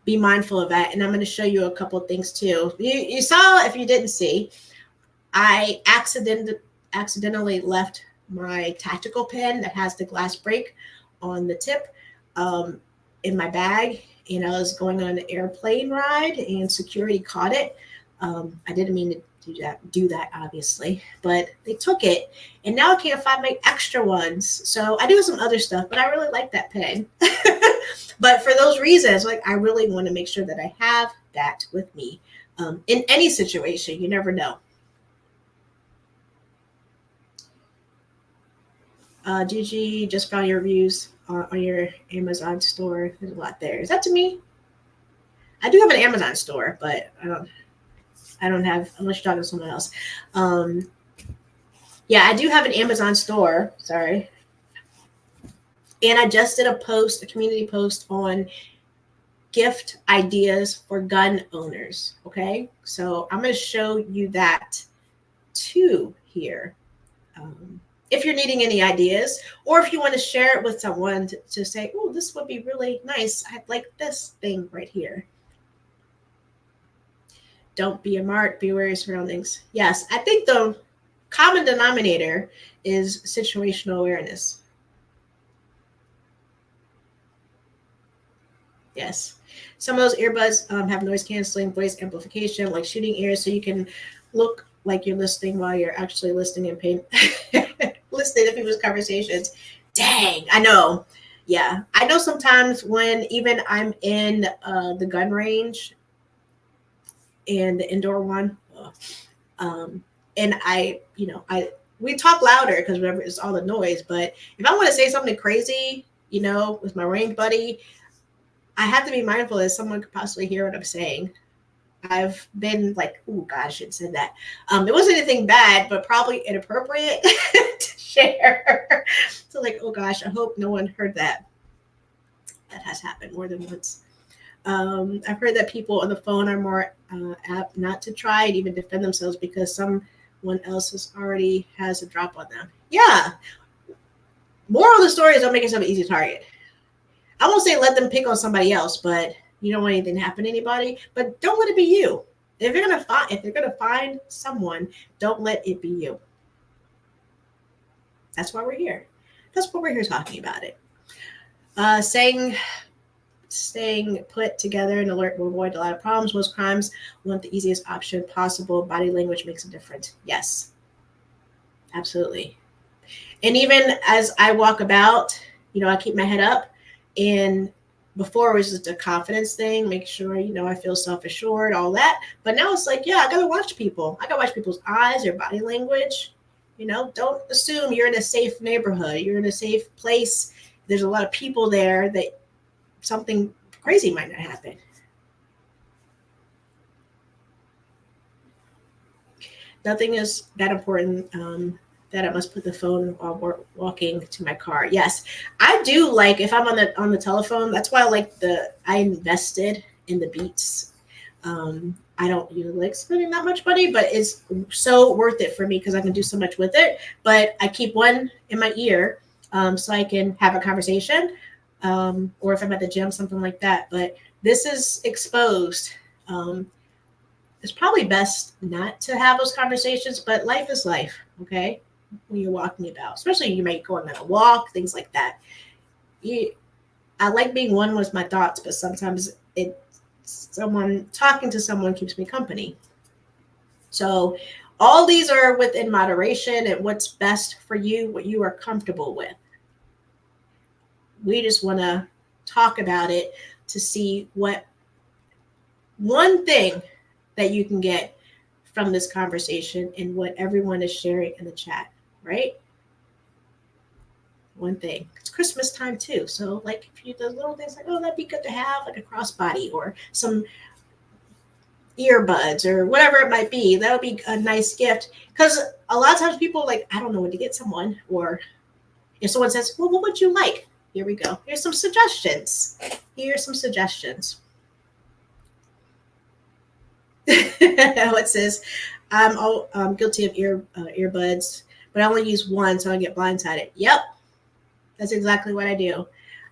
Be mindful of that. And I'm going to show you a couple of things too. You saw, if you didn't see, I accidentally left my tactical pen that has the glass break on the tip in my bag. And I was going on an airplane ride and security caught it. I didn't mean to do that obviously, but they took it and now I can't find my extra ones. So I do some other stuff, but I really like that pen. But for those reasons, like, I really want to make sure that I have that with me in any situation. You never know. Gigi, just found your reviews on your Amazon store. There's a lot there. Is that to me? I do have an Amazon store, but I don't have, unless you're talking to someone else. Yeah, I do have an Amazon store. Sorry. And I just did a community post on gift ideas for gun owners. Okay. So I'm going to show you that too here. If you're needing any ideas, or if you want to share it with someone to say, oh, this would be really nice. I'd like this thing right here. Don't be a mark, be aware of your surroundings. Yes, I think the common denominator is situational awareness. Yes. Some of those earbuds have noise canceling, voice amplification, like shooting ears, so you can look like you're listening while you're actually listening and paying listening to people's conversations. Dang, I know. Yeah, I know sometimes when even I'm in the gun range and the indoor one, and we talk louder because whatever, it's all the noise. But if I want to say something crazy, with my range buddy, I have to be mindful that someone could possibly hear what I'm saying. I've been like, oh God, I shouldn't have said that. It wasn't anything bad, but probably inappropriate to share. So like, oh gosh, I hope no one heard that. That has happened more than once. I've heard that people on the phone are more apt not to try and even defend themselves because someone else already has a drop on them. Yeah. Moral of the story is don't make yourself an easy target. I won't say let them pick on somebody else, but you don't want anything to happen to anybody. But don't let it be you. If they're gonna find someone, don't let it be you. That's why we're here. That's what we're here talking about it. Staying put together and alert will avoid a lot of problems. Most crimes want the easiest option possible. Body language makes a difference. Yes, absolutely. And even as I walk about, I keep my head up. And before it was just a confidence thing, make sure, I feel self-assured, all that. But now it's like, I got to watch people. I got to watch people's eyes, their body language. Don't assume you're in a safe neighborhood. You're in a safe place. There's a lot of people there that something crazy might not happen. Nothing is that important that I must put the phone while walking to my car. Yes, I do like if I'm on the telephone. That's why I invested in the Beats. I don't usually like spending that much money, but it's so worth it for me because I can do so much with it. But I keep one in my ear so I can have a conversation, or if I'm at the gym, something like that. But this is exposed. It's probably best not to have those conversations, but life is life, okay? When you're walking about, especially you might go on a walk, things like that. I like being one with my thoughts, but sometimes someone talking to someone keeps me company. So all these are within moderation and what's best for you, what you are comfortable with. We just want to talk about it to see what one thing that you can get from this conversation and what everyone is sharing in the chat, right? One thing. It's Christmas time too. So like if you do little things like, oh, that'd be good to have, like a crossbody or some earbuds or whatever it might be. That would be a nice gift. Because a lot of times people are like, I don't know what to get someone. Or if someone says, well, what would you like? Here we go. Here's some suggestions. What says, I'm guilty of earbuds. but I only use one, so I get blindsided. Yep, that's exactly what I do.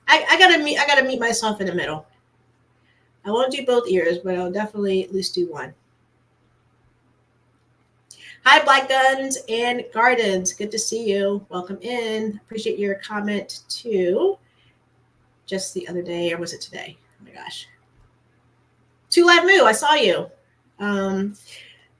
I gotta meet myself in the middle. I won't do both ears, but I'll definitely at least do one. Hi, Black Guns and Gardens. Good to see you. Welcome in. Appreciate your comment too. Just the other day, or was it today? Oh my gosh. Two Live Moo, I saw you.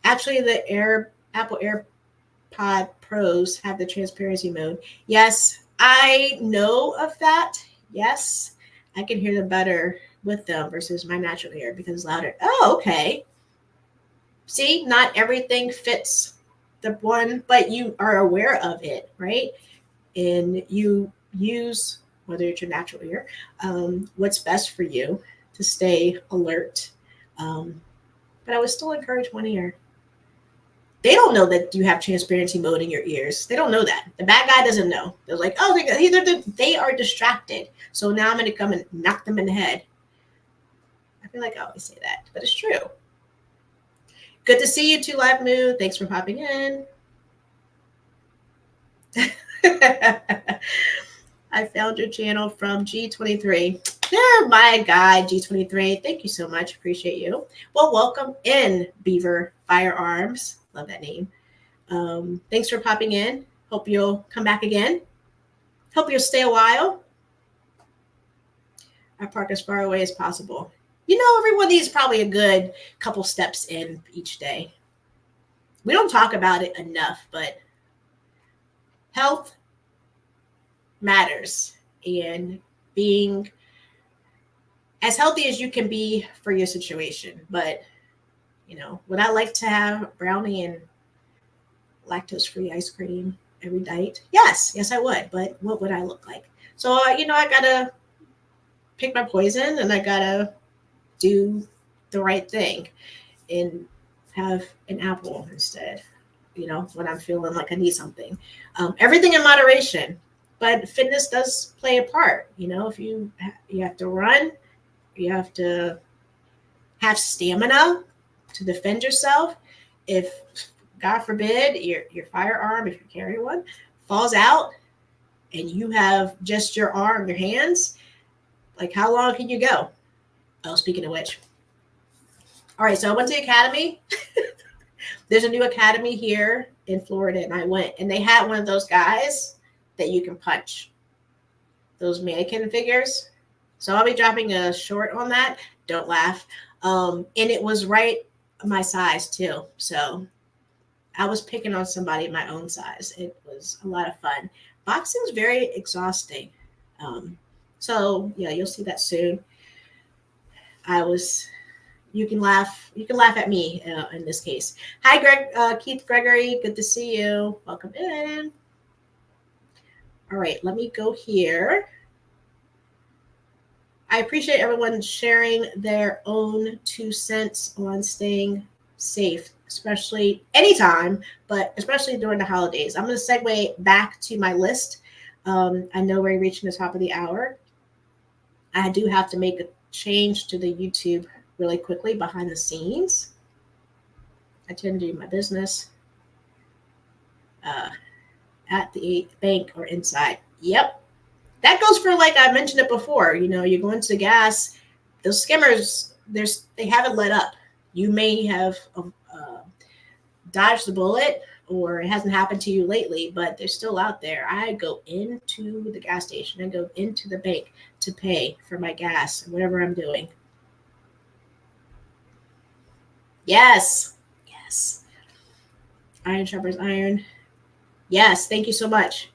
Actually, the Apple AirPod Pros have the transparency mode. Yes, I know of that. Yes, I can hear them better with them versus my natural ear because it's louder. Oh, okay. See, not everything fits the one, but you are aware of it, right? And you use, whether it's your natural ear, what's best for you to stay alert. But I would still encourage one ear. They don't know that you have transparency mode in your ears. They don't know that. The bad guy doesn't know. They're like, oh, they are distracted. So now I'm going to come and knock them in the head. I feel like I always say that, but it's true. Good to see you too, Live Moo. Thanks for popping in. I found your channel from G23. Yeah, my guy, G23. Thank you so much. Appreciate you. Well, welcome in, Beaver Firearms. Love that name. Thanks for popping in. Hope you'll come back again. Hope you'll stay a while. I park as far away as possible. You know, everyone needs probably a good couple steps in each day. We don't talk about it enough, but health matters, and being as healthy as you can be for your situation. But, you know, would I like to have brownie and lactose-free ice cream every night? Yes, I would. But what would I look like? So, you know, I got to pick my poison, and I got to do the right thing and have an apple instead, you know, when I'm feeling like I need something. Everything in moderation. But fitness does play a part. You know, if you have to run, you have to have stamina to defend yourself. If, God forbid, your firearm, if you carry one, falls out and you have just your arm, your hands, like how long can you go? Oh, speaking of which. All right, so I went to the academy. There's a new academy here in Florida, and I went, and they had one of those guys that you can punch, those mannequin figures. So I'll be dropping a short on that. Don't laugh. And it was right my size too. So I was picking on somebody my own size. It was a lot of fun. Boxing is very exhausting. So yeah, you'll see that soon. You can laugh at me in this case. Hi, Keith Gregory. Good to see you. Welcome in. All right, let me go here. I appreciate everyone sharing their own 2 cents on staying safe, especially anytime, but especially during the holidays. I'm going to segue back to my list. I know we're reaching the top of the hour. I do have to make a change to the YouTube really quickly behind the scenes. I tend to do my business at the bank or inside. Yep. That goes for, like I mentioned it before, you know, you're going to the gas, those skimmers, they haven't let up. You may have dodged the bullet, or it hasn't happened to you lately, but they're still out there. I go into the gas station, I go into the bank to pay for my gas and whatever I'm doing. Yes. Iron sharpens iron. Yes, thank you so much.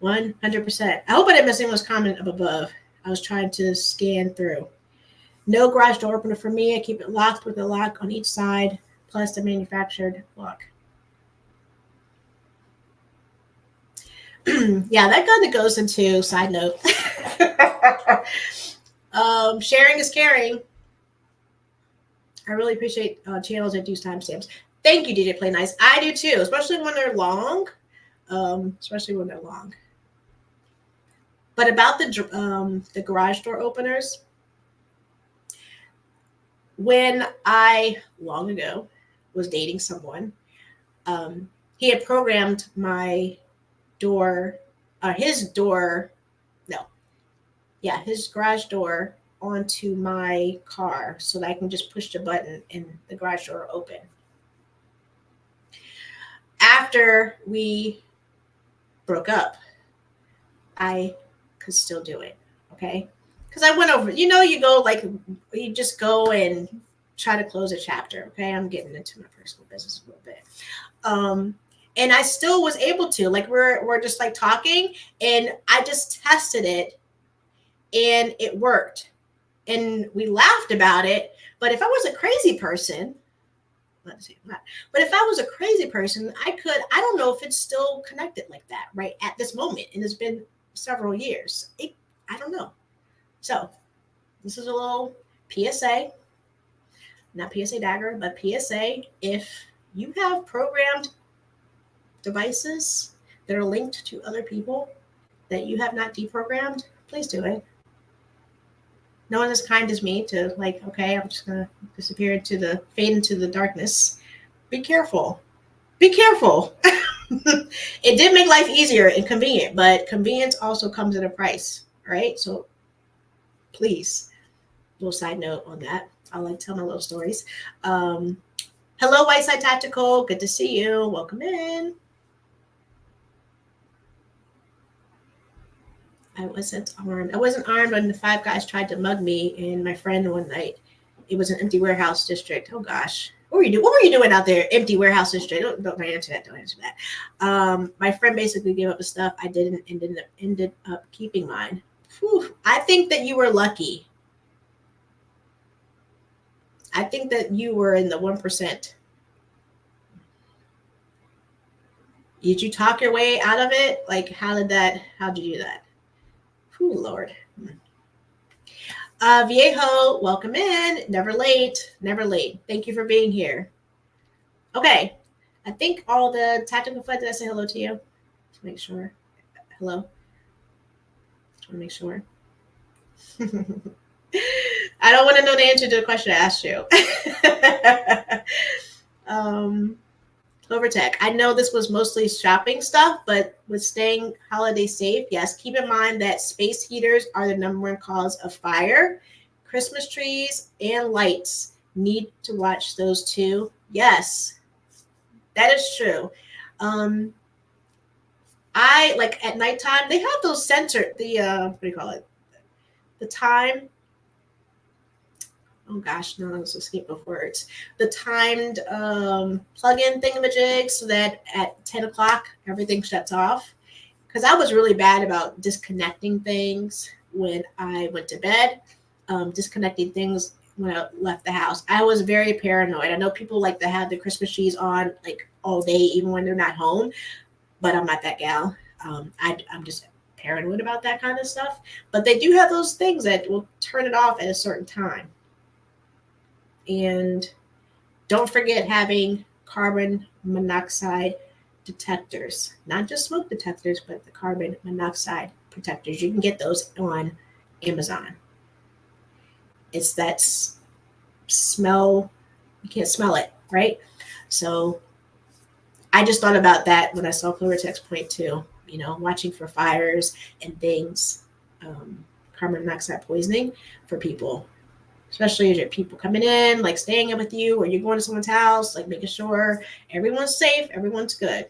100%. I hope I didn't miss anyone's comment up above. I was trying to scan through. No garage door opener for me. I keep it locked with a lock on each side, plus the manufactured lock. Yeah, that kind of goes into, side note, sharing is caring. I really appreciate channels that do timestamps. Thank you, DJ Play Nice. I do too, especially when they're long. But about the garage door openers, when I long ago was dating someone, he had programmed my door, his door, no, yeah, his garage door onto my car so that I can just push the button and the garage door will open. After we broke up, I could still do it, okay? Because I went over, you go like, you just go and try to close a chapter, okay? I'm getting into my personal business a little bit. And I still was able to, like, we're just like talking, and I just tested it, and it worked. And we laughed about it. But if I was a crazy person, but if I was a crazy person, I don't know if it's still connected like that right at this moment. And it's been several years. I don't know. So this is a little PSA, not PSA dagger, but PSA. If you have programmed devices that are linked to other people that you have not deprogrammed, please do it. No one as kind as me to like, okay, I'm just going to fade into the darkness. Be careful. Be careful. It did make life easier and convenient, but convenience also comes at a price, right? So please, little side note on that. I like telling my little stories. Hello, Whiteside Tactical. Good to see you. Welcome in. I wasn't armed. I wasn't armed when the five guys tried to mug me and my friend one night. It was an empty warehouse district. Oh gosh. What were you doing out there? Empty warehouse district. Don't answer that. Don't answer that. My friend basically gave up the stuff. I didn't and ended up keeping mine. Whew. I think that you were lucky. I think that you were in the 1%. Did you talk your way out of it? Like, how'd you do that? Oh, Lord. Viejo, welcome in. Never late. Never late. Thank you for being here. Okay. I think all the tactical flight, did I say hello to you? To make sure. Hello. I want to make sure. I don't want to know the answer to the question I asked you. Clovertech. I know this was mostly shopping stuff, but with staying holiday safe, yes, keep in mind that space heaters are the number one cause of fire. Christmas trees and lights, need to watch those too. Yes, that is true. I like at nighttime, they have those sensor, what do you call it? The time. Oh gosh, no, I was escaping of words. The timed plug-in thingamajig so that at 10 o'clock, everything shuts off. Because I was really bad about disconnecting things when I went to bed, disconnecting things when I left the house. I was very paranoid. I know people like to have the Christmas trees on like all day, even when they're not home, but I'm not that gal. I'm just paranoid about that kind of stuff. But they do have those things that will turn it off at a certain time. And don't forget having carbon monoxide detectors, not just smoke detectors, but the carbon monoxide protectors. You can get those on Amazon. It's that smell, you can't smell it, right? So I just thought about that when I saw Clovertech's point too, watching for fires and things, carbon monoxide poisoning for people. Especially as your people coming in, like staying in with you, or you're going to someone's house, like making sure everyone's safe, everyone's good.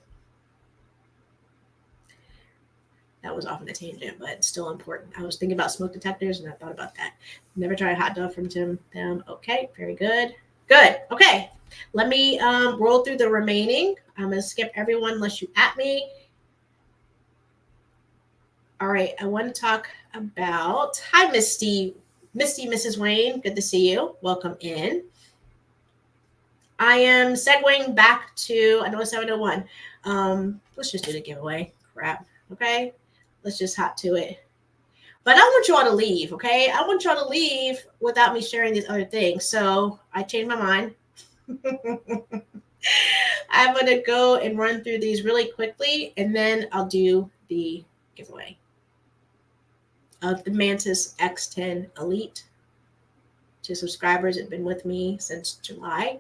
That was off on a tangent, but still important. I was thinking about smoke detectors, and I thought about that. Never tried a hot dog from them. Okay, very good. Good. Okay, let me roll through the remaining. I'm going to skip everyone unless you at me. All right, I want to talk about, hi, Misty, Mrs. Wayne, good to see you. Welcome in. I am segueing back to, I know it's 701. Let's just do the giveaway. Crap. Okay. Let's just hop to it. But I want y'all to leave. Okay. I want y'all to leave without me sharing these other things. So I changed my mind. I'm going to go and run through these really quickly, and then I'll do the giveaway of the Mantis X10 Elite to subscribers that have been with me since July.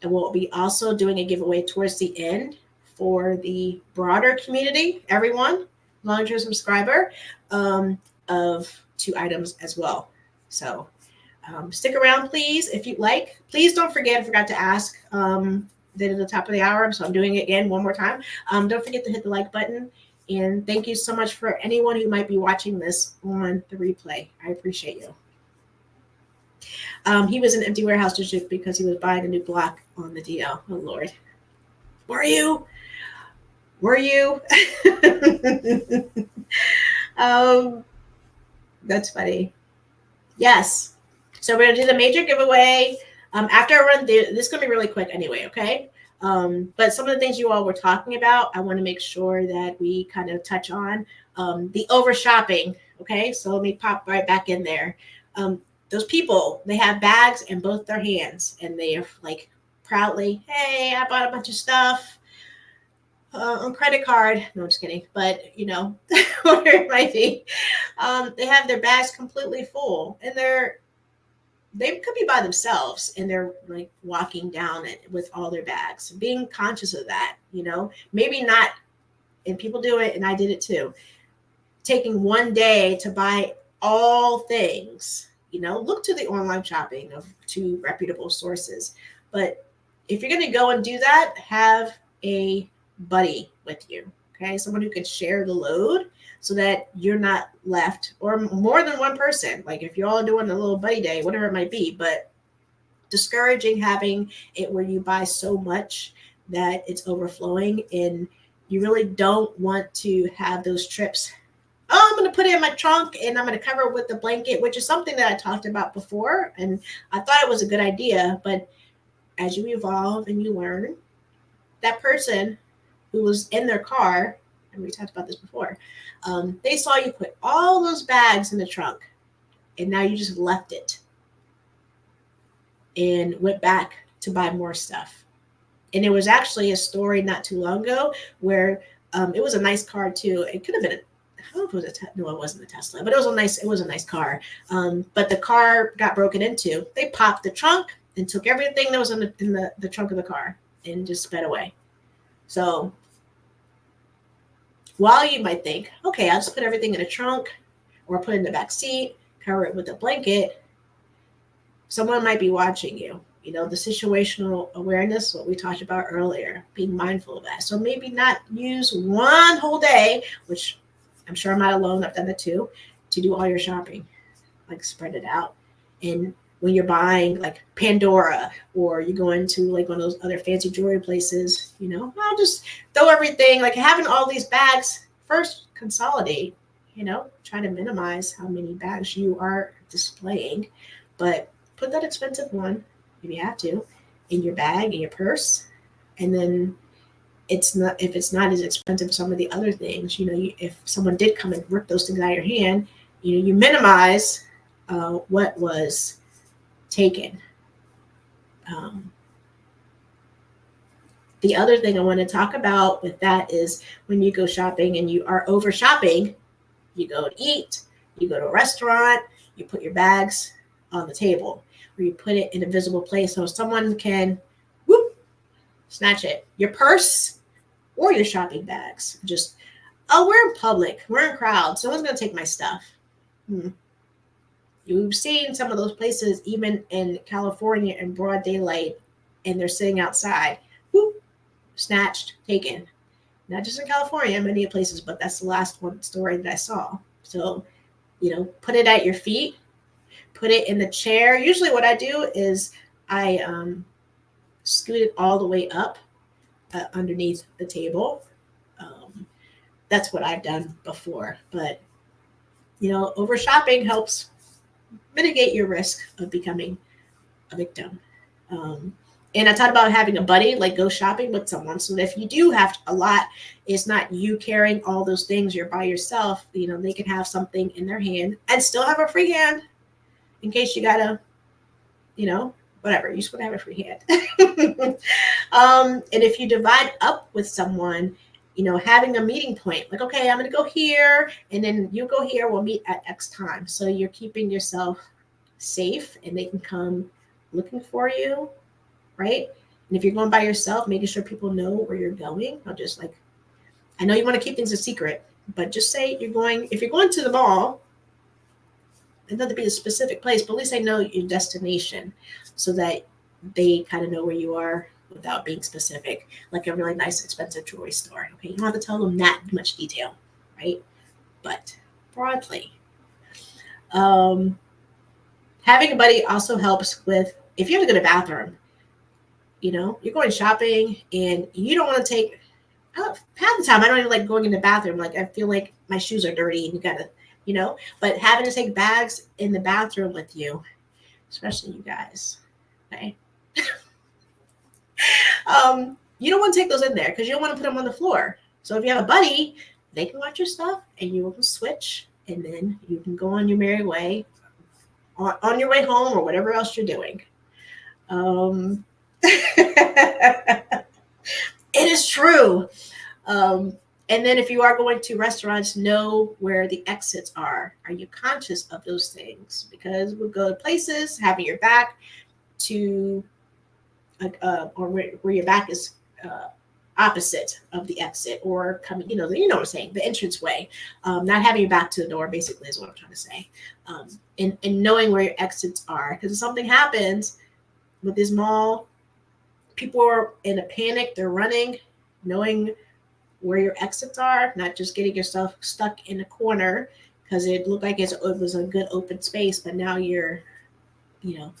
And we'll be also doing a giveaway towards the end for the broader community, everyone, as long as you're a subscriber, of 2 items as well. So stick around, please, if you'd like. Please don't forget, I forgot to ask, did at the top of the hour, so I'm doing it again one more time. Don't forget to hit the like button. And thank you so much for anyone who might be watching this on the replay. I appreciate you. He was in empty warehouse district because he was buying a new block on the DL. Oh, Lord. Were you? That's funny. Yes. So we're going to do the major giveaway. After I run this is going to be really quick anyway, okay? But some of the things you all were talking about, I want to make sure that we kind of touch on the over shopping. Okay, so let me pop right back in there. Those people, they have bags in both their hands, and they are like proudly, hey, I bought a bunch of stuff on credit card. No, I'm just kidding. But you know, whatever it might be, they have their bags completely full, and they could be by themselves, and they're like walking down it with all their bags, being conscious of that, you know, maybe not, and people do it, and I did it too, taking one day to buy all things, you know, look to the online shopping of 2 reputable sources. But if you're going to go and do that, have a buddy with you, okay? Someone who can share the load, so that you're not left, or more than one person. Like if you're all doing a little buddy day, whatever it might be, but discouraging having it where you buy so much that it's overflowing, and you really don't want to have those trips. Oh, I'm going to put it in my trunk and I'm going to cover it with the blanket, which is something that I talked about before. And I thought it was a good idea, but as you evolve and you learn, that person who was in their car, and we talked about this before, they saw you put all those bags in the trunk, and now you just left it and went back to buy more stuff. And there was actually a story not too long ago where it was a nice car too. It could have been I don't know if it was no, it wasn't a Tesla, but it was a nice car. But the car got broken into. They popped the trunk and took everything that was in the trunk of the car and just sped away. So while you might think, okay, I'll just put everything in a trunk or put it in the back seat, cover it with a blanket, someone might be watching you. You know, the situational awareness, what we talked about earlier, being mindful of that. So maybe not use one whole day, which I'm sure I'm not alone, I've done it too, to do all your shopping. Like spread it out. And when you're buying like Pandora, or you go into like one of those other fancy jewelry places, you know, I'll just throw everything, like having all these bags, first consolidate, you know, try to minimize how many bags you are displaying, but put that expensive one, if you have to, in your bag, in your purse. And then if it's not as expensive as some of the other things, you know, if someone did come and rip those things out of your hand, you know, you minimize what was taken. The other thing I want to talk about with that is when you go shopping and you are over shopping, you go to eat, you go to a restaurant, you put your bags on the table, or you put it in a visible place so someone can snatch it. Your purse or your shopping bags. Just, oh, we're in public, we're in crowds, someone's going to take my stuff. You've seen some of those places, even in California in broad daylight, and they're sitting outside. Snatched, taken. Not just in California, many places, but that's the last one story that I saw. So, you know, put it at your feet, put it in the chair. Usually what I do is I scoot it all the way up underneath the table. That's what I've done before. But, you know, over shopping helps mitigate your risk of becoming a victim. And I talked about having a buddy, like go shopping with someone. So that if you do have a lot, it's not you carrying all those things, you're by yourself. You know, they can have something in their hand and still have a free hand in case you gotta, you know, whatever, you just want to have a free hand. And if you divide up with someone, you know, having a meeting point, like, okay, I'm going to go here, and then you go here, we'll meet at X time. So you're keeping yourself safe, and they can come looking for you, right? And if you're going by yourself, making sure people know where you're going, not just like, I know you want to keep things a secret, but just say you're going, if you're going to the mall, it doesn't be a specific place, but at least they know your destination so that they kind of know where you are without being specific, like a really nice, expensive jewelry store. Okay, you don't have to tell them that much detail, right? But broadly, having a buddy also helps with, if you have to go to the bathroom, you know, you're going shopping and you don't want to take, half the time I don't even like going in the bathroom. Like I feel like my shoes are dirty and you gotta, you know, but having to take bags in the bathroom with you, especially you guys, okay? You don't want to take those in there because you don't want to put them on the floor. So if you have a buddy, they can watch your stuff and you will switch, and then you can go on your merry way, on your way home or whatever else you're doing. It is true. And then if you are going to restaurants, know where the exits are. Are you conscious of those things? Because we'll go to places, having your back to, or where your back is opposite of the exit, or coming, you know what I'm saying, the entrance way. Not having your back to the door, basically, is what I'm trying to say. And knowing where your exits are. Because if something happens with this mall, people are in a panic, they're running, knowing where your exits are, not just getting yourself stuck in a corner because it looked like it was a good open space, but now you're, you know,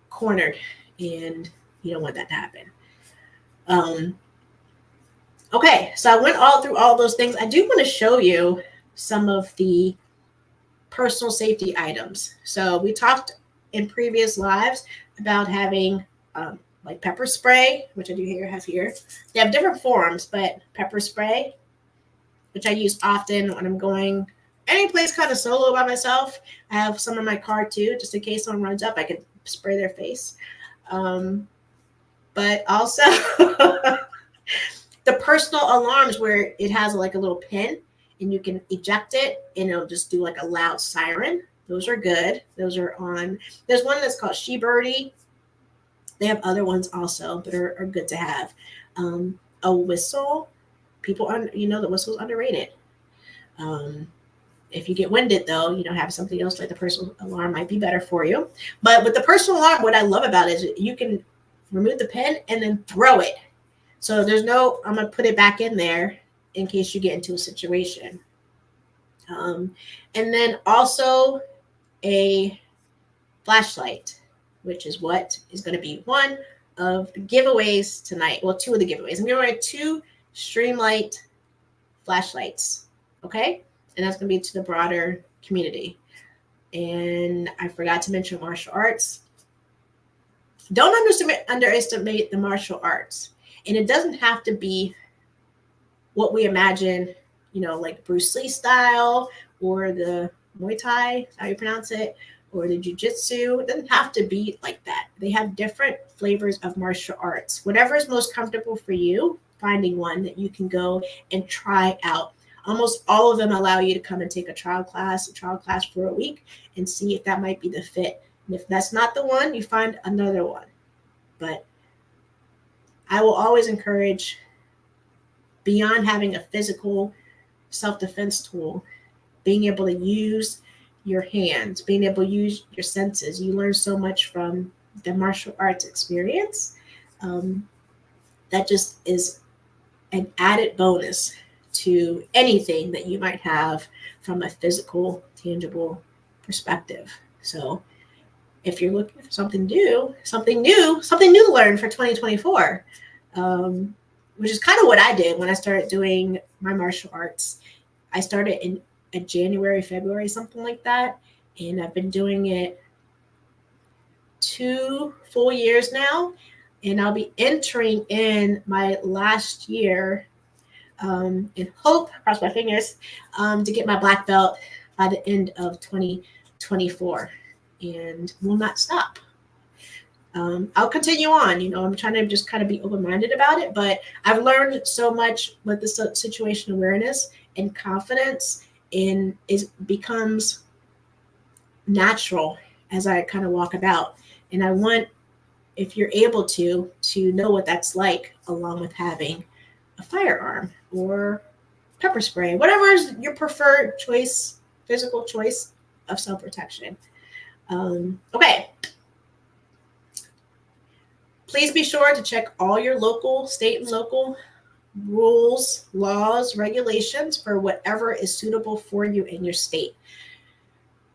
cornered, and you don't want that to happen. Okay, so I went all through all those things. I do want to show you some of the personal safety items. So we talked in previous lives about having like pepper spray, which I do have here. They have different forms, but pepper spray, which I use often when I'm going any place kind of solo by myself. I have some in my car too, just in case someone runs up, I can spray their face. But also the personal alarms where it has like a little pin and you can eject it and it'll just do like a loud siren. Those are good. Those are on. There's one that's called Blvd. They have other ones also that are good to have. A whistle. People, the whistle's underrated. If you get winded, though, have something else like the personal alarm might be better for you. But with the personal alarm, what I love about it is you can remove the pin and then throw it. So there's no, I'm going to put it back in there in case you get into a situation. And then also a flashlight, which is what is going to be one of the giveaways tonight. Well, two of the giveaways. I'm giving away 2 Streamlight flashlights. Okay? And that's going to be to the broader community. And I forgot to mention martial arts. Don't underestimate the martial arts. And it doesn't have to be what we imagine, like Bruce Lee style or the Muay Thai, how you pronounce it, or the jiu-jitsu. It doesn't have to be like that. They have different flavors of martial arts. Whatever is most comfortable for you, finding one that you can go and try out. Almost all of them allow you to come and take a trial class for a week and see if that might be the fit. And if that's not the one, you find another one. But I will always encourage, beyond having a physical self-defense tool, being able to use your hands, being able to use your senses. You learn so much from the martial arts experience. That just is an added bonus to anything that you might have from a physical, tangible perspective. So if you're looking for something new to learn for 2024, which is kind of what I did when I started doing my martial arts. I started in January, February, something like that. And I've been doing it 2 full years now. And I'll be entering in my last year and hope, cross my fingers, to get my black belt by the end of 2024. And will not stop. I'll continue on. I'm trying to just kind of be open-minded about it, but I've learned so much with the situation awareness and confidence, and it becomes natural as I kind of walk about. And I want if you're able to know what that's like, along with having a firearm or pepper spray, whatever is your preferred choice, physical choice of self-protection. Okay. Please be sure to check all your local, state and local rules, laws, regulations for whatever is suitable for you in your state.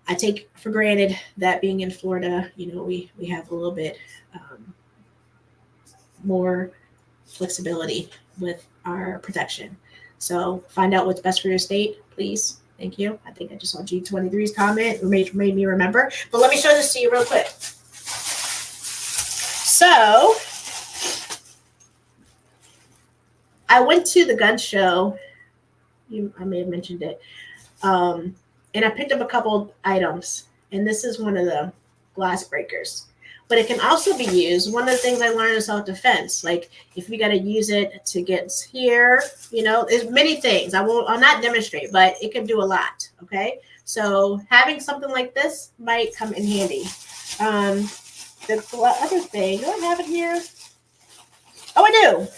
I take for granted that being in Florida, we have a little bit more flexibility with our protection. So find out what's best for your state, please. Thank you. I think I just saw G23's comment. It made me remember. But let me show this to you real quick. So I went to the gun show. I may have mentioned it. And I picked up a couple items. And this is one of the glass breakers. But it can also be used. One of the things I learned in self-defense, like if you got to use it to get here, there's many things. I'll not demonstrate, but it can do a lot. Okay. So having something like this might come in handy. The other thing, do I have it here? Oh, I do.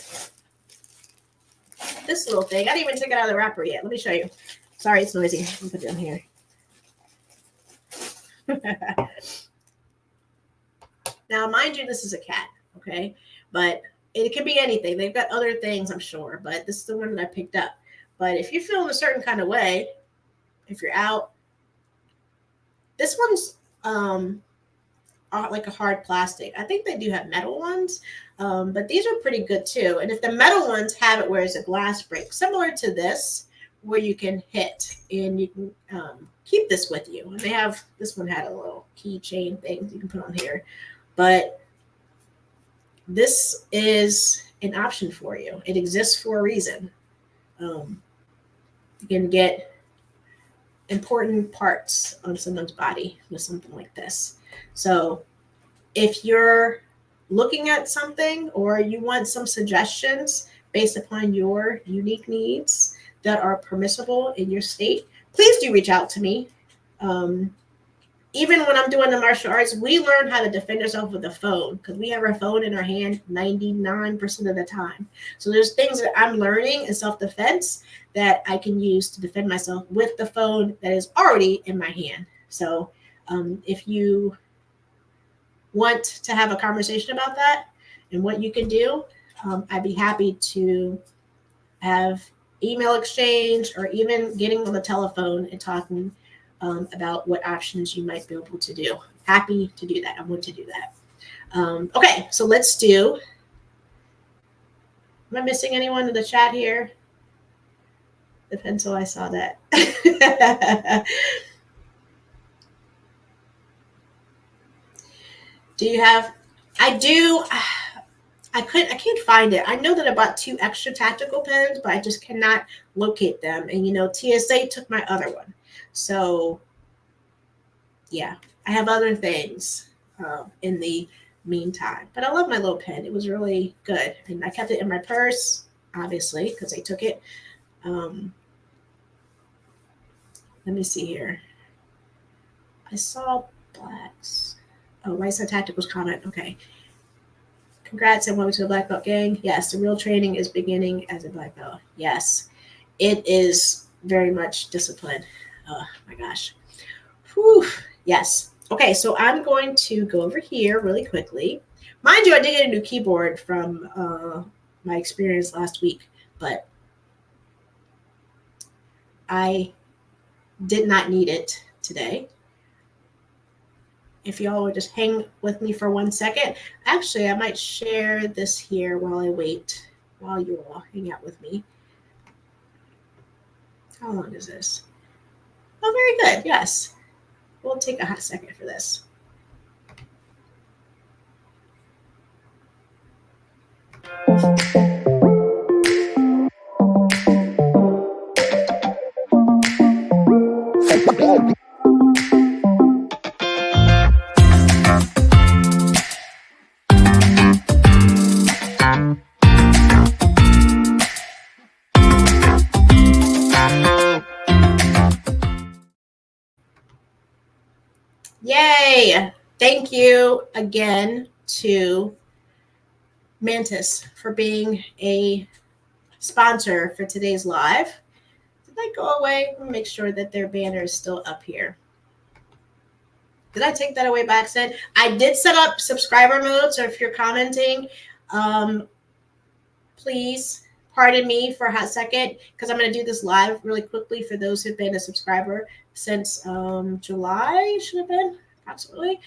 This little thing. I didn't even take it out of the wrapper yet. Let me show you. Sorry, it's noisy. Let me put it down here. Now, mind you, this is a cat, okay? But it can be anything. They've got other things, I'm sure, but this is the one that I picked up. But if you feel in a certain kind of way, if you're out, this one's like a hard plastic. I think they do have metal ones, but these are pretty good too. And if the metal ones have it where it's a glass break, similar to this, where you can hit and you can keep this with you. And they have, this one had a little keychain thing you can put on here. But this is an option for you. It exists for a reason. You can get important parts on someone's body with something like this. So if you're looking at something or you want some suggestions based upon your unique needs that are permissible in your state, please do reach out to me. Even when I'm doing the martial arts, we learn how to defend ourselves with a phone because we have our phone in our hand 99% of the time. So there's things that I'm learning in self-defense that I can use to defend myself with the phone that is already in my hand. So if you want to have a conversation about that and what you can do, I'd be happy to have email exchange or even getting on the telephone and talking about what options you might be able to do. Happy to do that. I want to do that. Okay, so let's do. Am I missing anyone in the chat here? The pencil, I saw that. Do you have? I do. I can't find it. I know that I bought 2 extra tactical pens, but I just cannot locate them. And TSA took my other one. So, yeah, I have other things in the meantime. But I love my little pen. It was really good. And I kept it in my purse, obviously, because they took it. Let me see here. I saw blacks. Oh, Whiteside Tactical's comment. Okay. Congrats and welcome to the Black Belt gang. Yes, the real training is beginning as a Black Belt. Yes, it is very much discipline. Oh my gosh. Whew. Yes. Okay, so I'm going to go over here really quickly. Mind you, I did get a new keyboard from my experience last week, but I did not need it today. If y'all would just hang with me for 1 second. Actually, I might share this here while I wait, while you all hang out with me. How long is this? Oh, very good. Yes. We'll take a hot second for this. Yay! Thank you again to Mantis for being a sponsor for today's live. Did I go away? Let me make sure that their banner is still up here. Did I take that away by accident? I did set up subscriber mode, so if you're commenting, please pardon me for a hot second, because I'm going to do this live really quickly for those who've been a subscriber since July, should have been, approximately.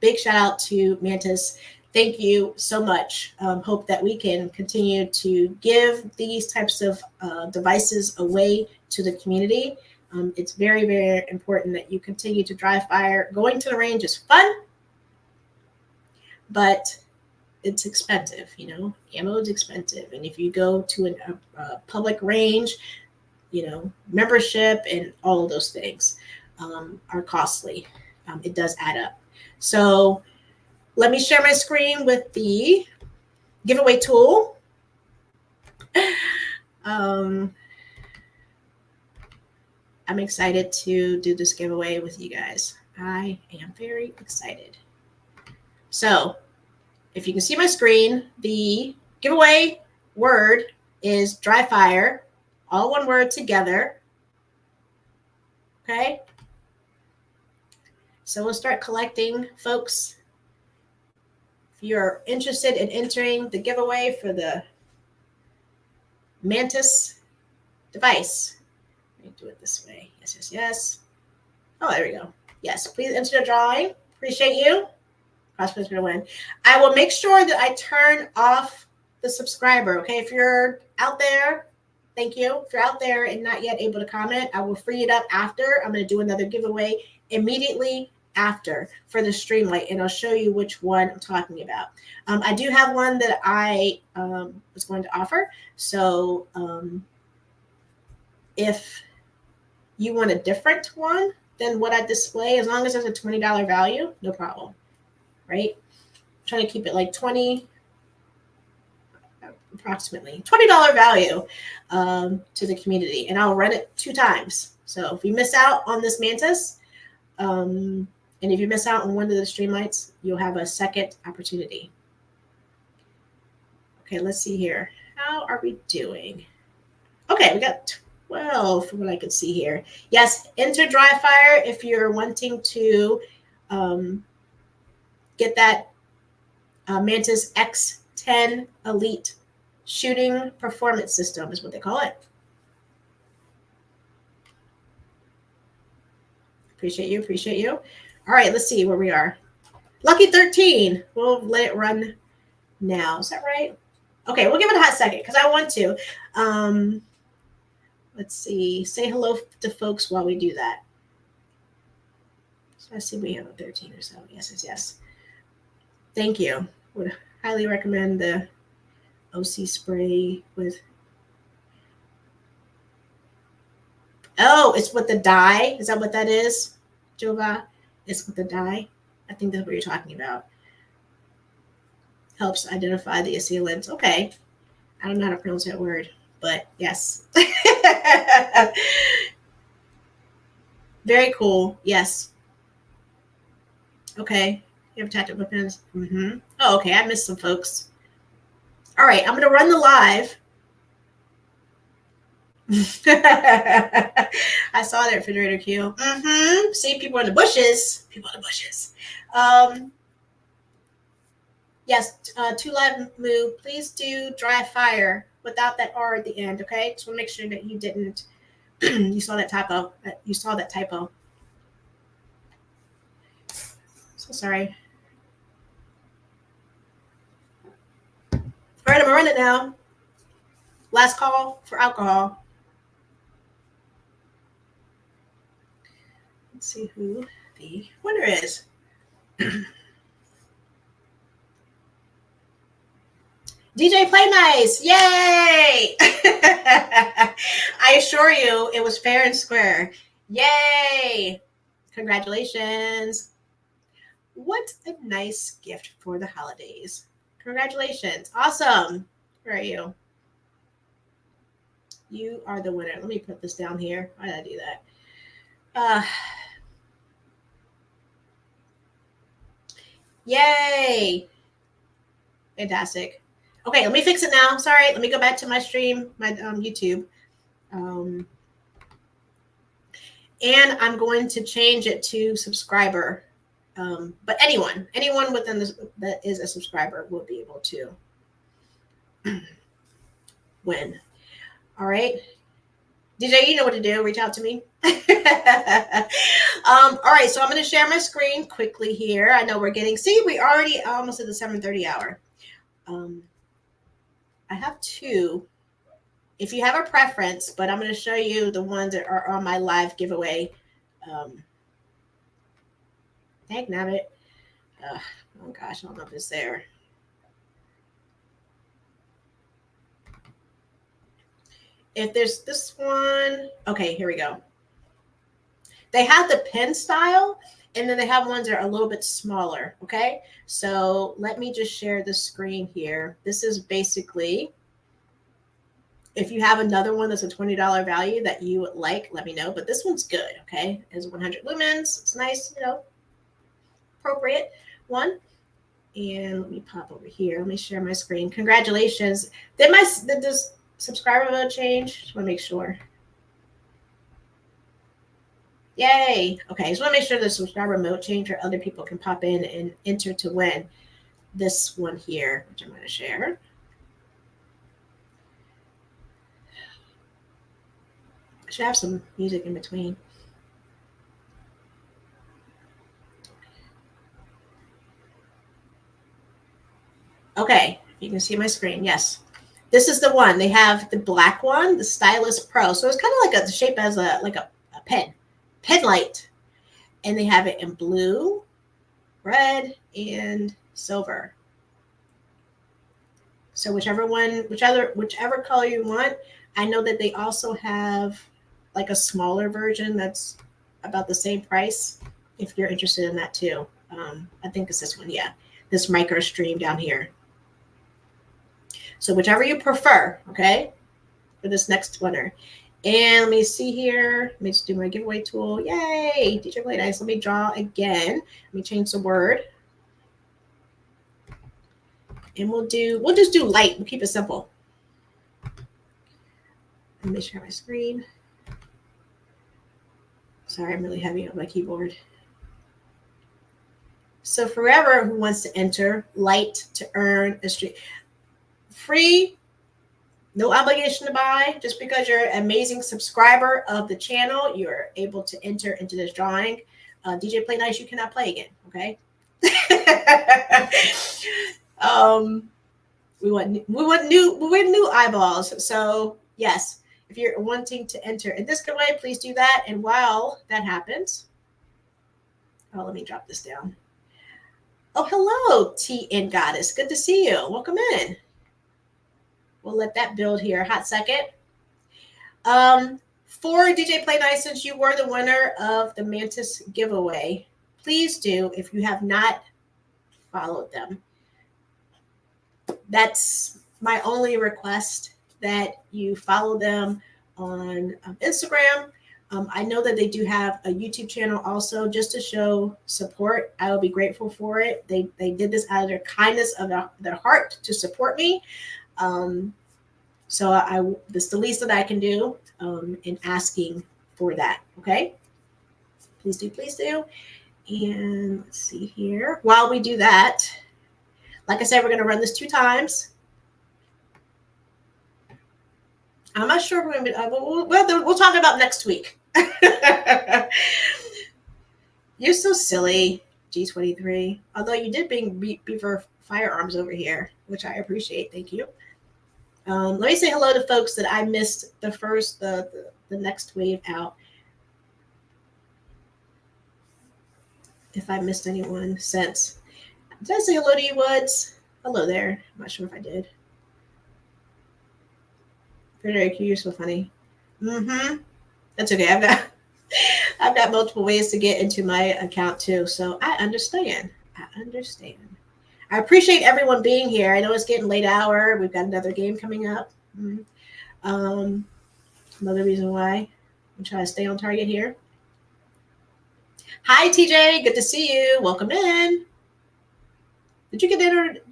Big shout out to Mantis. Thank you so much. Hope that we can continue to give these types of devices away to the community. It's very, very important that you continue to dry fire. Going to the range is fun, but it's expensive, you know, ammo is expensive. And if you go to a public range, you know, membership and all of those things are costly. It does add up. So let me share my screen with the giveaway tool. I'm excited to do this giveaway with you guys. I am very excited. So if you can see my screen, the giveaway word is dry fire, all one word together. Okay. So we'll start collecting, folks. If you're interested in entering the giveaway for the Mantis device, let me do it this way. Yes, yes, yes. Oh, there we go. Yes, please enter the drawing. Appreciate you. Crossbows going to win. I will make sure that I turn off the subscriber. Okay, if you're out there, thank you. If you're out there and not yet able to comment, I will free it up after. I'm going to do another giveaway immediately after for the Streamlight, and I'll show you which one I'm talking about. I do have one that I was going to offer. So if you want a different one than what I display, as long as there's a $20 value, no problem. Right? I'm trying to keep it like 20, approximately $20 value to the community, and I'll run it 2 times. So if you miss out on this Mantis, and if you miss out on one of the Streamlights, you'll have a second opportunity. Okay, let's see here. How are we doing? Okay, we got 12 from what I can see here. Yes, enter dry fire if you're wanting to get that Mantis X10 Elite shooting performance system is what they call it. Appreciate you, appreciate you. All right, let's see where we are. Lucky 13. We'll let it run now. Is that right? Okay, we'll give it a hot second because I want to. Let's see. Say hello to folks while we do that. So I see we have a 13 or so. Yes, yes, yes. Thank you. Would highly recommend the OC spray with. Oh, it's with the dye. Is that what that is, Jova? It's with the dye. I think that's what you're talking about. Helps identify the assailants. Okay. I don't know how to pronounce that word, but yes. Very cool. Yes. Okay. You have tactical weapons. Mm-hmm. Oh, okay. I missed some folks. All right. I'm going to run the live. I saw that refrigerator queue. Mm-hmm. See people in the bushes. People in the bushes. Yes, to live move. Please do dry fire without that R at the end. Okay, just want to make sure that you didn't. You saw that typo. You saw that typo. So sorry. All right, I'm gonna run it now. Last call for alcohol. Let's see who the winner is. DJ Play Nice, yay! I assure you, it was fair and square. Yay! Congratulations. What a nice gift for the holidays. Congratulations. Awesome. Where are you? You are the winner. Let me put this down here. Why did I do that? Yay. Fantastic. Okay, let me fix it now. Sorry, let me go back to my stream, my YouTube. And I'm going to change it to subscriber. But anyone within this that is a subscriber will be able to win. All right. DJ, you know what to do. Reach out to me. All right, so I'm going to share my screen quickly here. I know we're getting, we already almost at the 7:30 hour. I have two. If you have a preference, but I'm going to show you the ones that are on my live giveaway. Dang nabbit. Oh gosh, I don't know if it's there. If there's this one, okay, here we go. They have the pen style, and then they have ones that are a little bit smaller, okay? So let me just share the screen here. This is basically, if you have another one that's a $20 value that you would like, let me know. But this one's good, okay? It's 100 lumens. It's nice, appropriate one. And let me pop over here. Let me share my screen. Congratulations. Did this subscriber mode change? Just want to make sure. Yay. Okay, just want to make sure the subscriber mode change, or other people can pop in and enter to win this one here, which I'm going to share. I should have some music in between. Okay, you can see my screen. Yes. This is the one. They have the black one, the Stylus Pro. So it's kind of like the shape as a pen light. And they have it in blue, red, and silver. So whichever color you want. I know that they also have like a smaller version that's about the same price if you're interested in that too. I think it's this one. Yeah. This micro stream down here. So whichever you prefer, okay, for this next winner. And let me see here. Let me just do my giveaway tool. Yay, DJ Play Nice. Let me draw again. Let me change the word. And we'll just do light. We'll keep it simple. Let me share my screen. Sorry, I'm really heavy on my keyboard. So forever who wants to enter, light to earn a stream. Free, no obligation to buy. Just because you're an amazing subscriber of the channel, you're able to enter into this drawing. DJ Play Nice, you cannot play again, okay? We want new eyeballs. So yes, if you're wanting to enter in this giveaway, please do that. And while that happens, let me drop this down. Oh, hello, TN Goddess. Good to see you. Welcome in. We'll let that build here. Hot second. For DJ Play Nice, since you were the winner of the Mantis giveaway, please do, if you have not followed them. That's my only request, that you follow them on Instagram. I know that they do have a YouTube channel also, just to show support. I will be grateful for it. They did this out of their kindness of their heart to support me. So this is the least that I can do in asking for that. Okay. Please do. And let's see here. While we do that, like I said, we're going to run this 2 times. I'm not sure if we're going to be, we'll talk about next week. You're so silly, G23. Although you did bring Beaver firearms over here, which I appreciate. Thank you. Let me say hello to folks that I missed the next wave out. If I missed anyone since. Did I say hello to you, Woods? Hello there. I'm not sure if I did. Frederick, you're so funny. That's okay. I've got multiple ways to get into my account too, so I understand. I appreciate everyone being here. I know it's getting late hour. We've got another game coming up. Another reason why I'm trying to stay on target here. Hi, TJ. Good to see you. Welcome in. Did you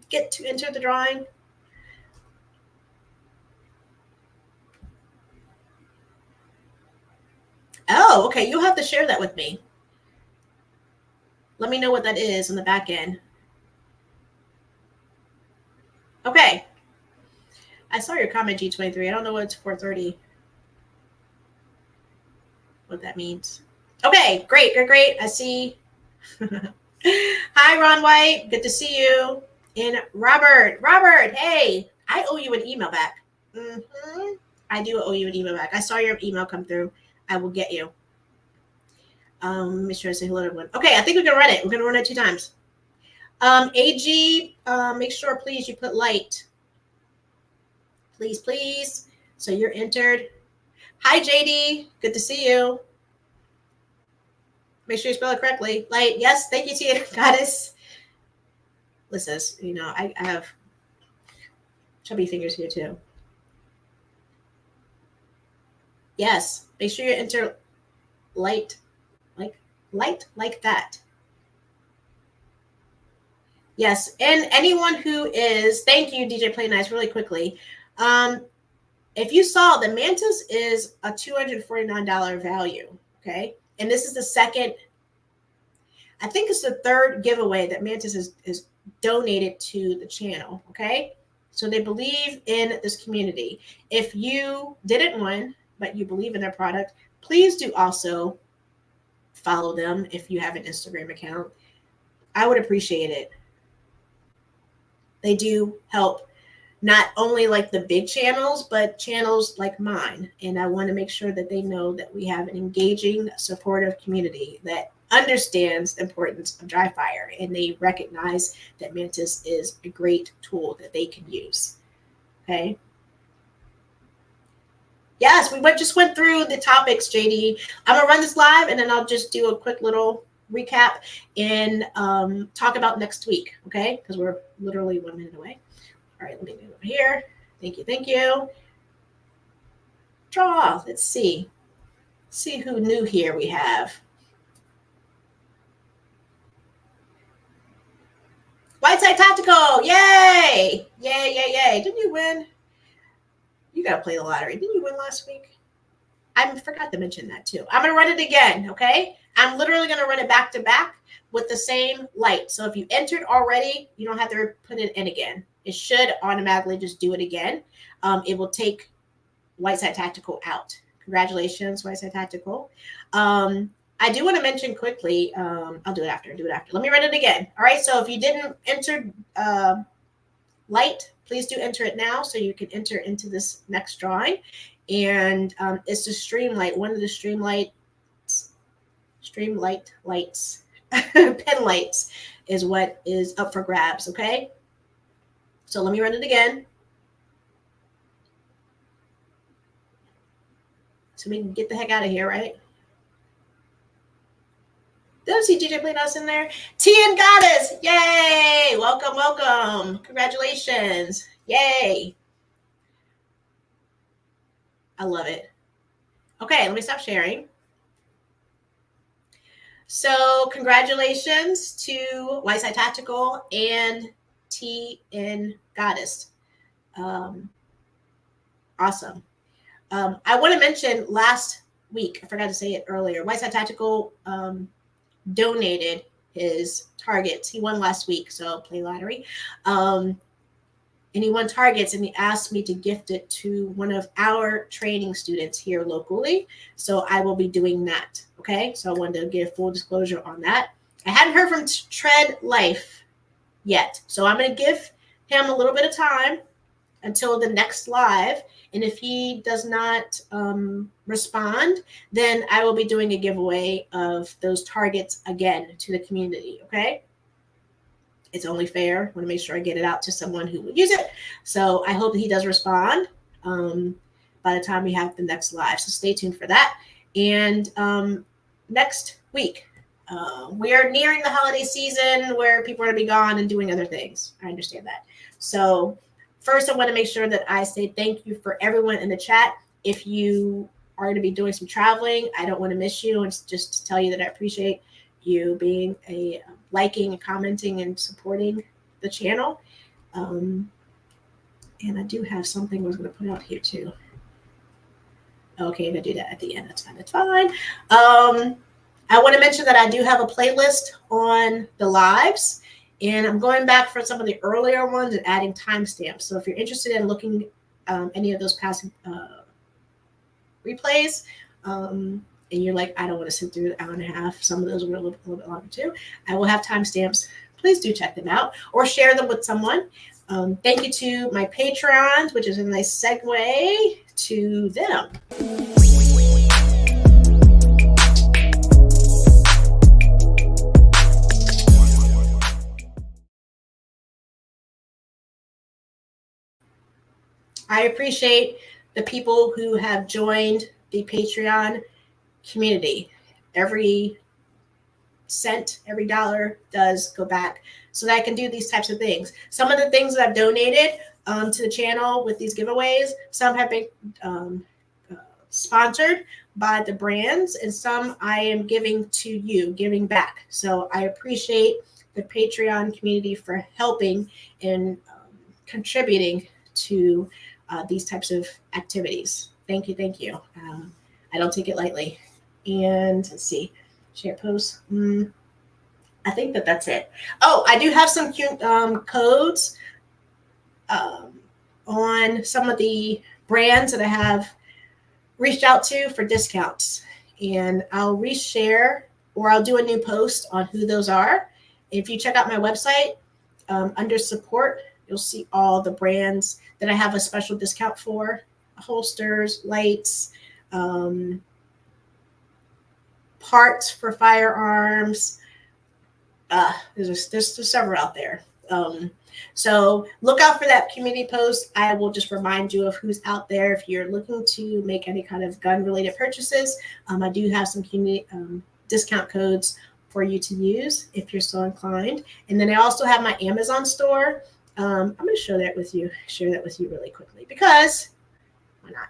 get to enter the drawing? Oh, okay. You'll have to share that with me. Let me know what that is on the back end. Okay. I saw your comment, G23. I don't know what it's 4:30. What that means. Okay, great. I see. Hi, Ron White. Good to see you. And Robert, hey, I owe you an email back. Mm-hmm. I do owe you an email back. I saw your email come through. I will get you. Make sure I say hello to everyone. Okay, I think we can run it. We're going to run it 2 times. AG, make sure, please, you put light. Please. So you're entered. Hi, JD. Good to see you. Make sure you spell it correctly. Light. Yes, thank you, Tia. Goddess. Listen, you know, I have chubby fingers here too. Yes, make sure you enter light like that. Yes, and anyone who is, thank you, DJ Play Nice, really quickly. If you saw, the Mantis is a $249 value, okay? And this is the second, I think it's the third giveaway that Mantis is donated to the channel, okay? So they believe in this community. If you didn't win, but you believe in their product, please do also follow them if you have an Instagram account. I would appreciate it. They do help not only like the big channels, but channels like mine. And I want to make sure that they know that we have an engaging, supportive community that understands the importance of dry fire, and they recognize that Mantis is a great tool that they can use. Okay. Yes, we just went through the topics, JD. I'm going to run this live, and then I'll just do a quick little recap and talk about next week, okay? Because we're literally 1 minute away. All right, let me move over here. Thank you. Draw. Let's see. See who new here we have. Whiteside Tactical. Yay. Didn't you win? You got to play the lottery. Didn't you win last week? I forgot to mention that too. I'm going to run it again, okay? I'm literally going to run it back to back with the same light. So if you entered already, you don't have to put it in again. It should automatically just do it again. It will take Whiteside Tactical out. Congratulations, Whiteside Tactical. I do want to mention quickly, I'll do it after. Let me run it again. All right, so if you didn't enter light, please do enter it now so you can enter into this next drawing. And it's the Streamlight, one of the Streamlight lights, pen lights is what is up for grabs, okay? So let me run it again. So we can get the heck out of here, right? Don't see DJ Playing Us in there. TN Goddess, yay! Welcome. Congratulations, yay! I love it. Okay, let me stop sharing. So congratulations to Whiteside Tactical and TN Goddess. Awesome. I want to mention last week, I forgot to say it earlier, Whiteside Tactical donated his targets. He won last week, so play lottery. And he won targets, and he asked me to gift it to one of our training students here locally. So I will be doing that. Okay. So I wanted to give full disclosure on that. I hadn't heard from Tread Life yet. So I'm going to give him a little bit of time until the next live. And if he does not respond, then I will be doing a giveaway of those targets again to the community. Okay. It's only fair. I want to make sure I get it out to someone who will use it. So I hope that he does respond by the time we have the next live. So stay tuned for that. And next week, we are nearing the holiday season where people are going to be gone and doing other things. I understand that. So first, I want to make sure that I say thank you for everyone in the chat. If you are going to be doing some traveling, I don't want to miss you. And just to tell you that I appreciate you being liking and commenting and supporting the channel. And I do have something I was going to put out here too. Okay, I'm going to do that at the end. That's fine. That's fine. I want to mention that I do have a playlist on the lives, and I'm going back for some of the earlier ones and adding timestamps. So if you're interested in looking any of those past replays, and you're like, I don't want to sit through an hour and a half, some of those were a little bit longer too, I will have timestamps. Please do check them out or share them with someone. Thank you to my Patreons, which is a nice segue to them. I appreciate the people who have joined the Patreon community. Every cent, every dollar does go back so that I can do these types of things. Some of the things that I've donated to the channel with these giveaways, some have been sponsored by the brands, and some I am giving to you, giving back. So I appreciate the Patreon community for helping and contributing to these types of activities. Thank you, thank you. I don't take it lightly. And let's see, share posts. I think that's it. Oh, I do have some cute codes on some of the brands that I have reached out to for discounts. And I'll reshare, or I'll do a new post on who those are. If you check out my website, under support, you'll see all the brands that I have a special discount for: holsters, lights, parts for firearms. There's several out there. So look out for that community post. I will just remind you of who's out there. If you're looking to make any kind of gun related purchases, I do have some community discount codes for you to use if you're so inclined. And then I also have my Amazon store. I'm going to share that with you really quickly, because why not?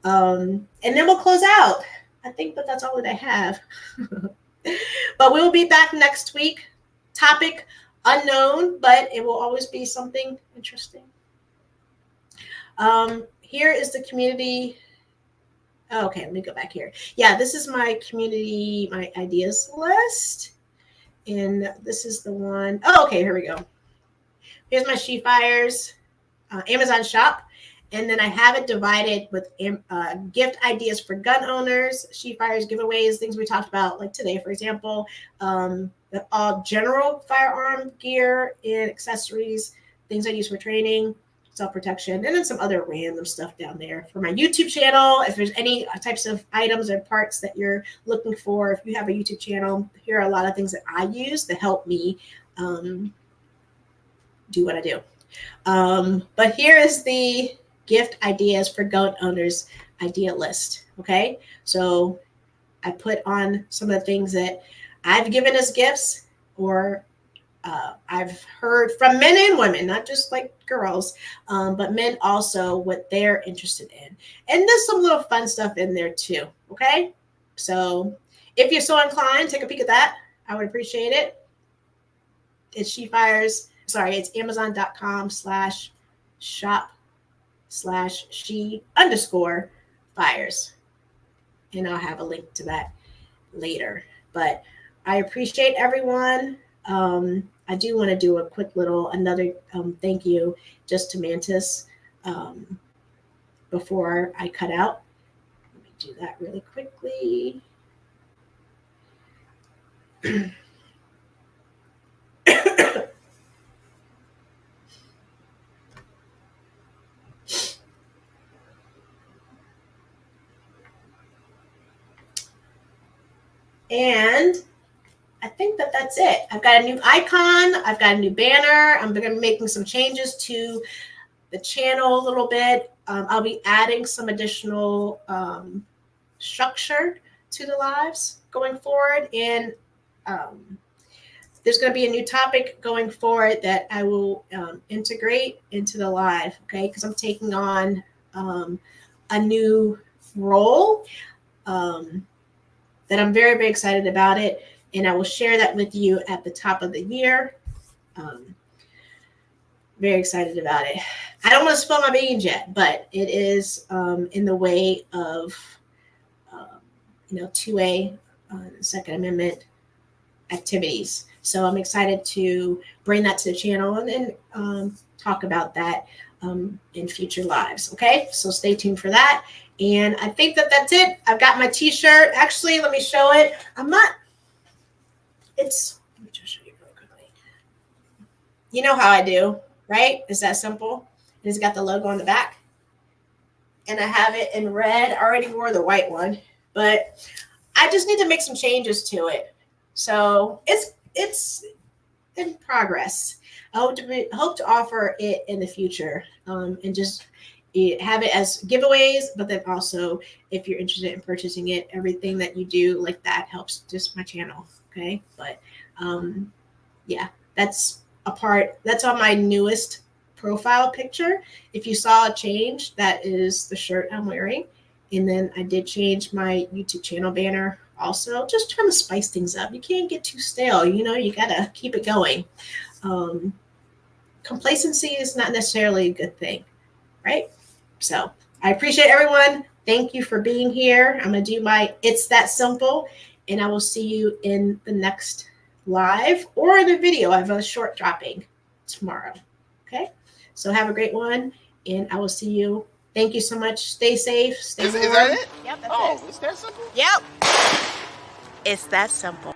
And then we'll close out. I think that's all that I have. But we will be back next week. Topic unknown, but it will always be something interesting. Here is the community. Oh, okay, let me go back here. Yeah, this is my community, my ideas list. And this is the one. Oh, okay, here we go. Here's my She Fires Amazon shop. And then I have it divided with gift ideas for gun owners, She Fires giveaways, things we talked about, like today, for example, all general firearm gear and accessories, things I use for training, self-protection, and then some other random stuff down there. For my YouTube channel, if there's any types of items or parts that you're looking for, if you have a YouTube channel, here are a lot of things that I use to help me do what I do. But here is the gift ideas for gun owners idea list. Okay, so I put on some of the things that I've given as gifts, or I've heard from men and women, not just like girls, but men also, what they're interested in. And there's some little fun stuff in there too. Okay, so if you're so inclined, take a peek at that. I would appreciate it. It's it's amazon.com/shop/she_fires. And I'll have a link to that later. But I appreciate everyone. I do want to do a quick another thank you just to Mantis before I cut out. Let me do that really quickly. And I think that's it. I've got a new icon. I've got a new banner. I'm going to be making some changes to the channel a little bit. I'll be adding some additional structure to the lives going forward. And there's going to be a new topic going forward that I will integrate into the live, okay? Because I'm taking on a new role that I'm very, very excited about it. And I will share that with you at the top of the year. very excited about it. I don't want to spill my beans yet, but it is in the way of, 2A, Second Amendment activities. So I'm excited to bring that to the channel and talk about that in future lives. Okay, so stay tuned for that. And I think that that's it. I've got my t-shirt. Actually, let me show it. Let me just show you real quickly. You know how I do, right? It's that simple. It's got the logo on the back. And I have it in red. I already wore the white one, but I just need to make some changes to it. So it's in progress. I hope to offer it in the future and just have it as giveaways, but then also if you're interested in purchasing it, everything that you do like that helps just my channel. Okay. But yeah, that's on my newest profile picture. If you saw a change, that is the shirt I'm wearing. And then I did change my YouTube channel banner also, just trying to spice things up. You can't get too stale, you gotta keep it going. Complacency is not necessarily a good thing, right? So I appreciate everyone. Thank you for being here. I'm going to do my It's That Simple, and I will see you in the next live or in the video. I have a short dropping tomorrow. Okay. So have a great one, and I will see you. Thank you so much. Stay safe. Stay warm. Is that it? Yep, that's it. It's that simple? Yep. It's that simple.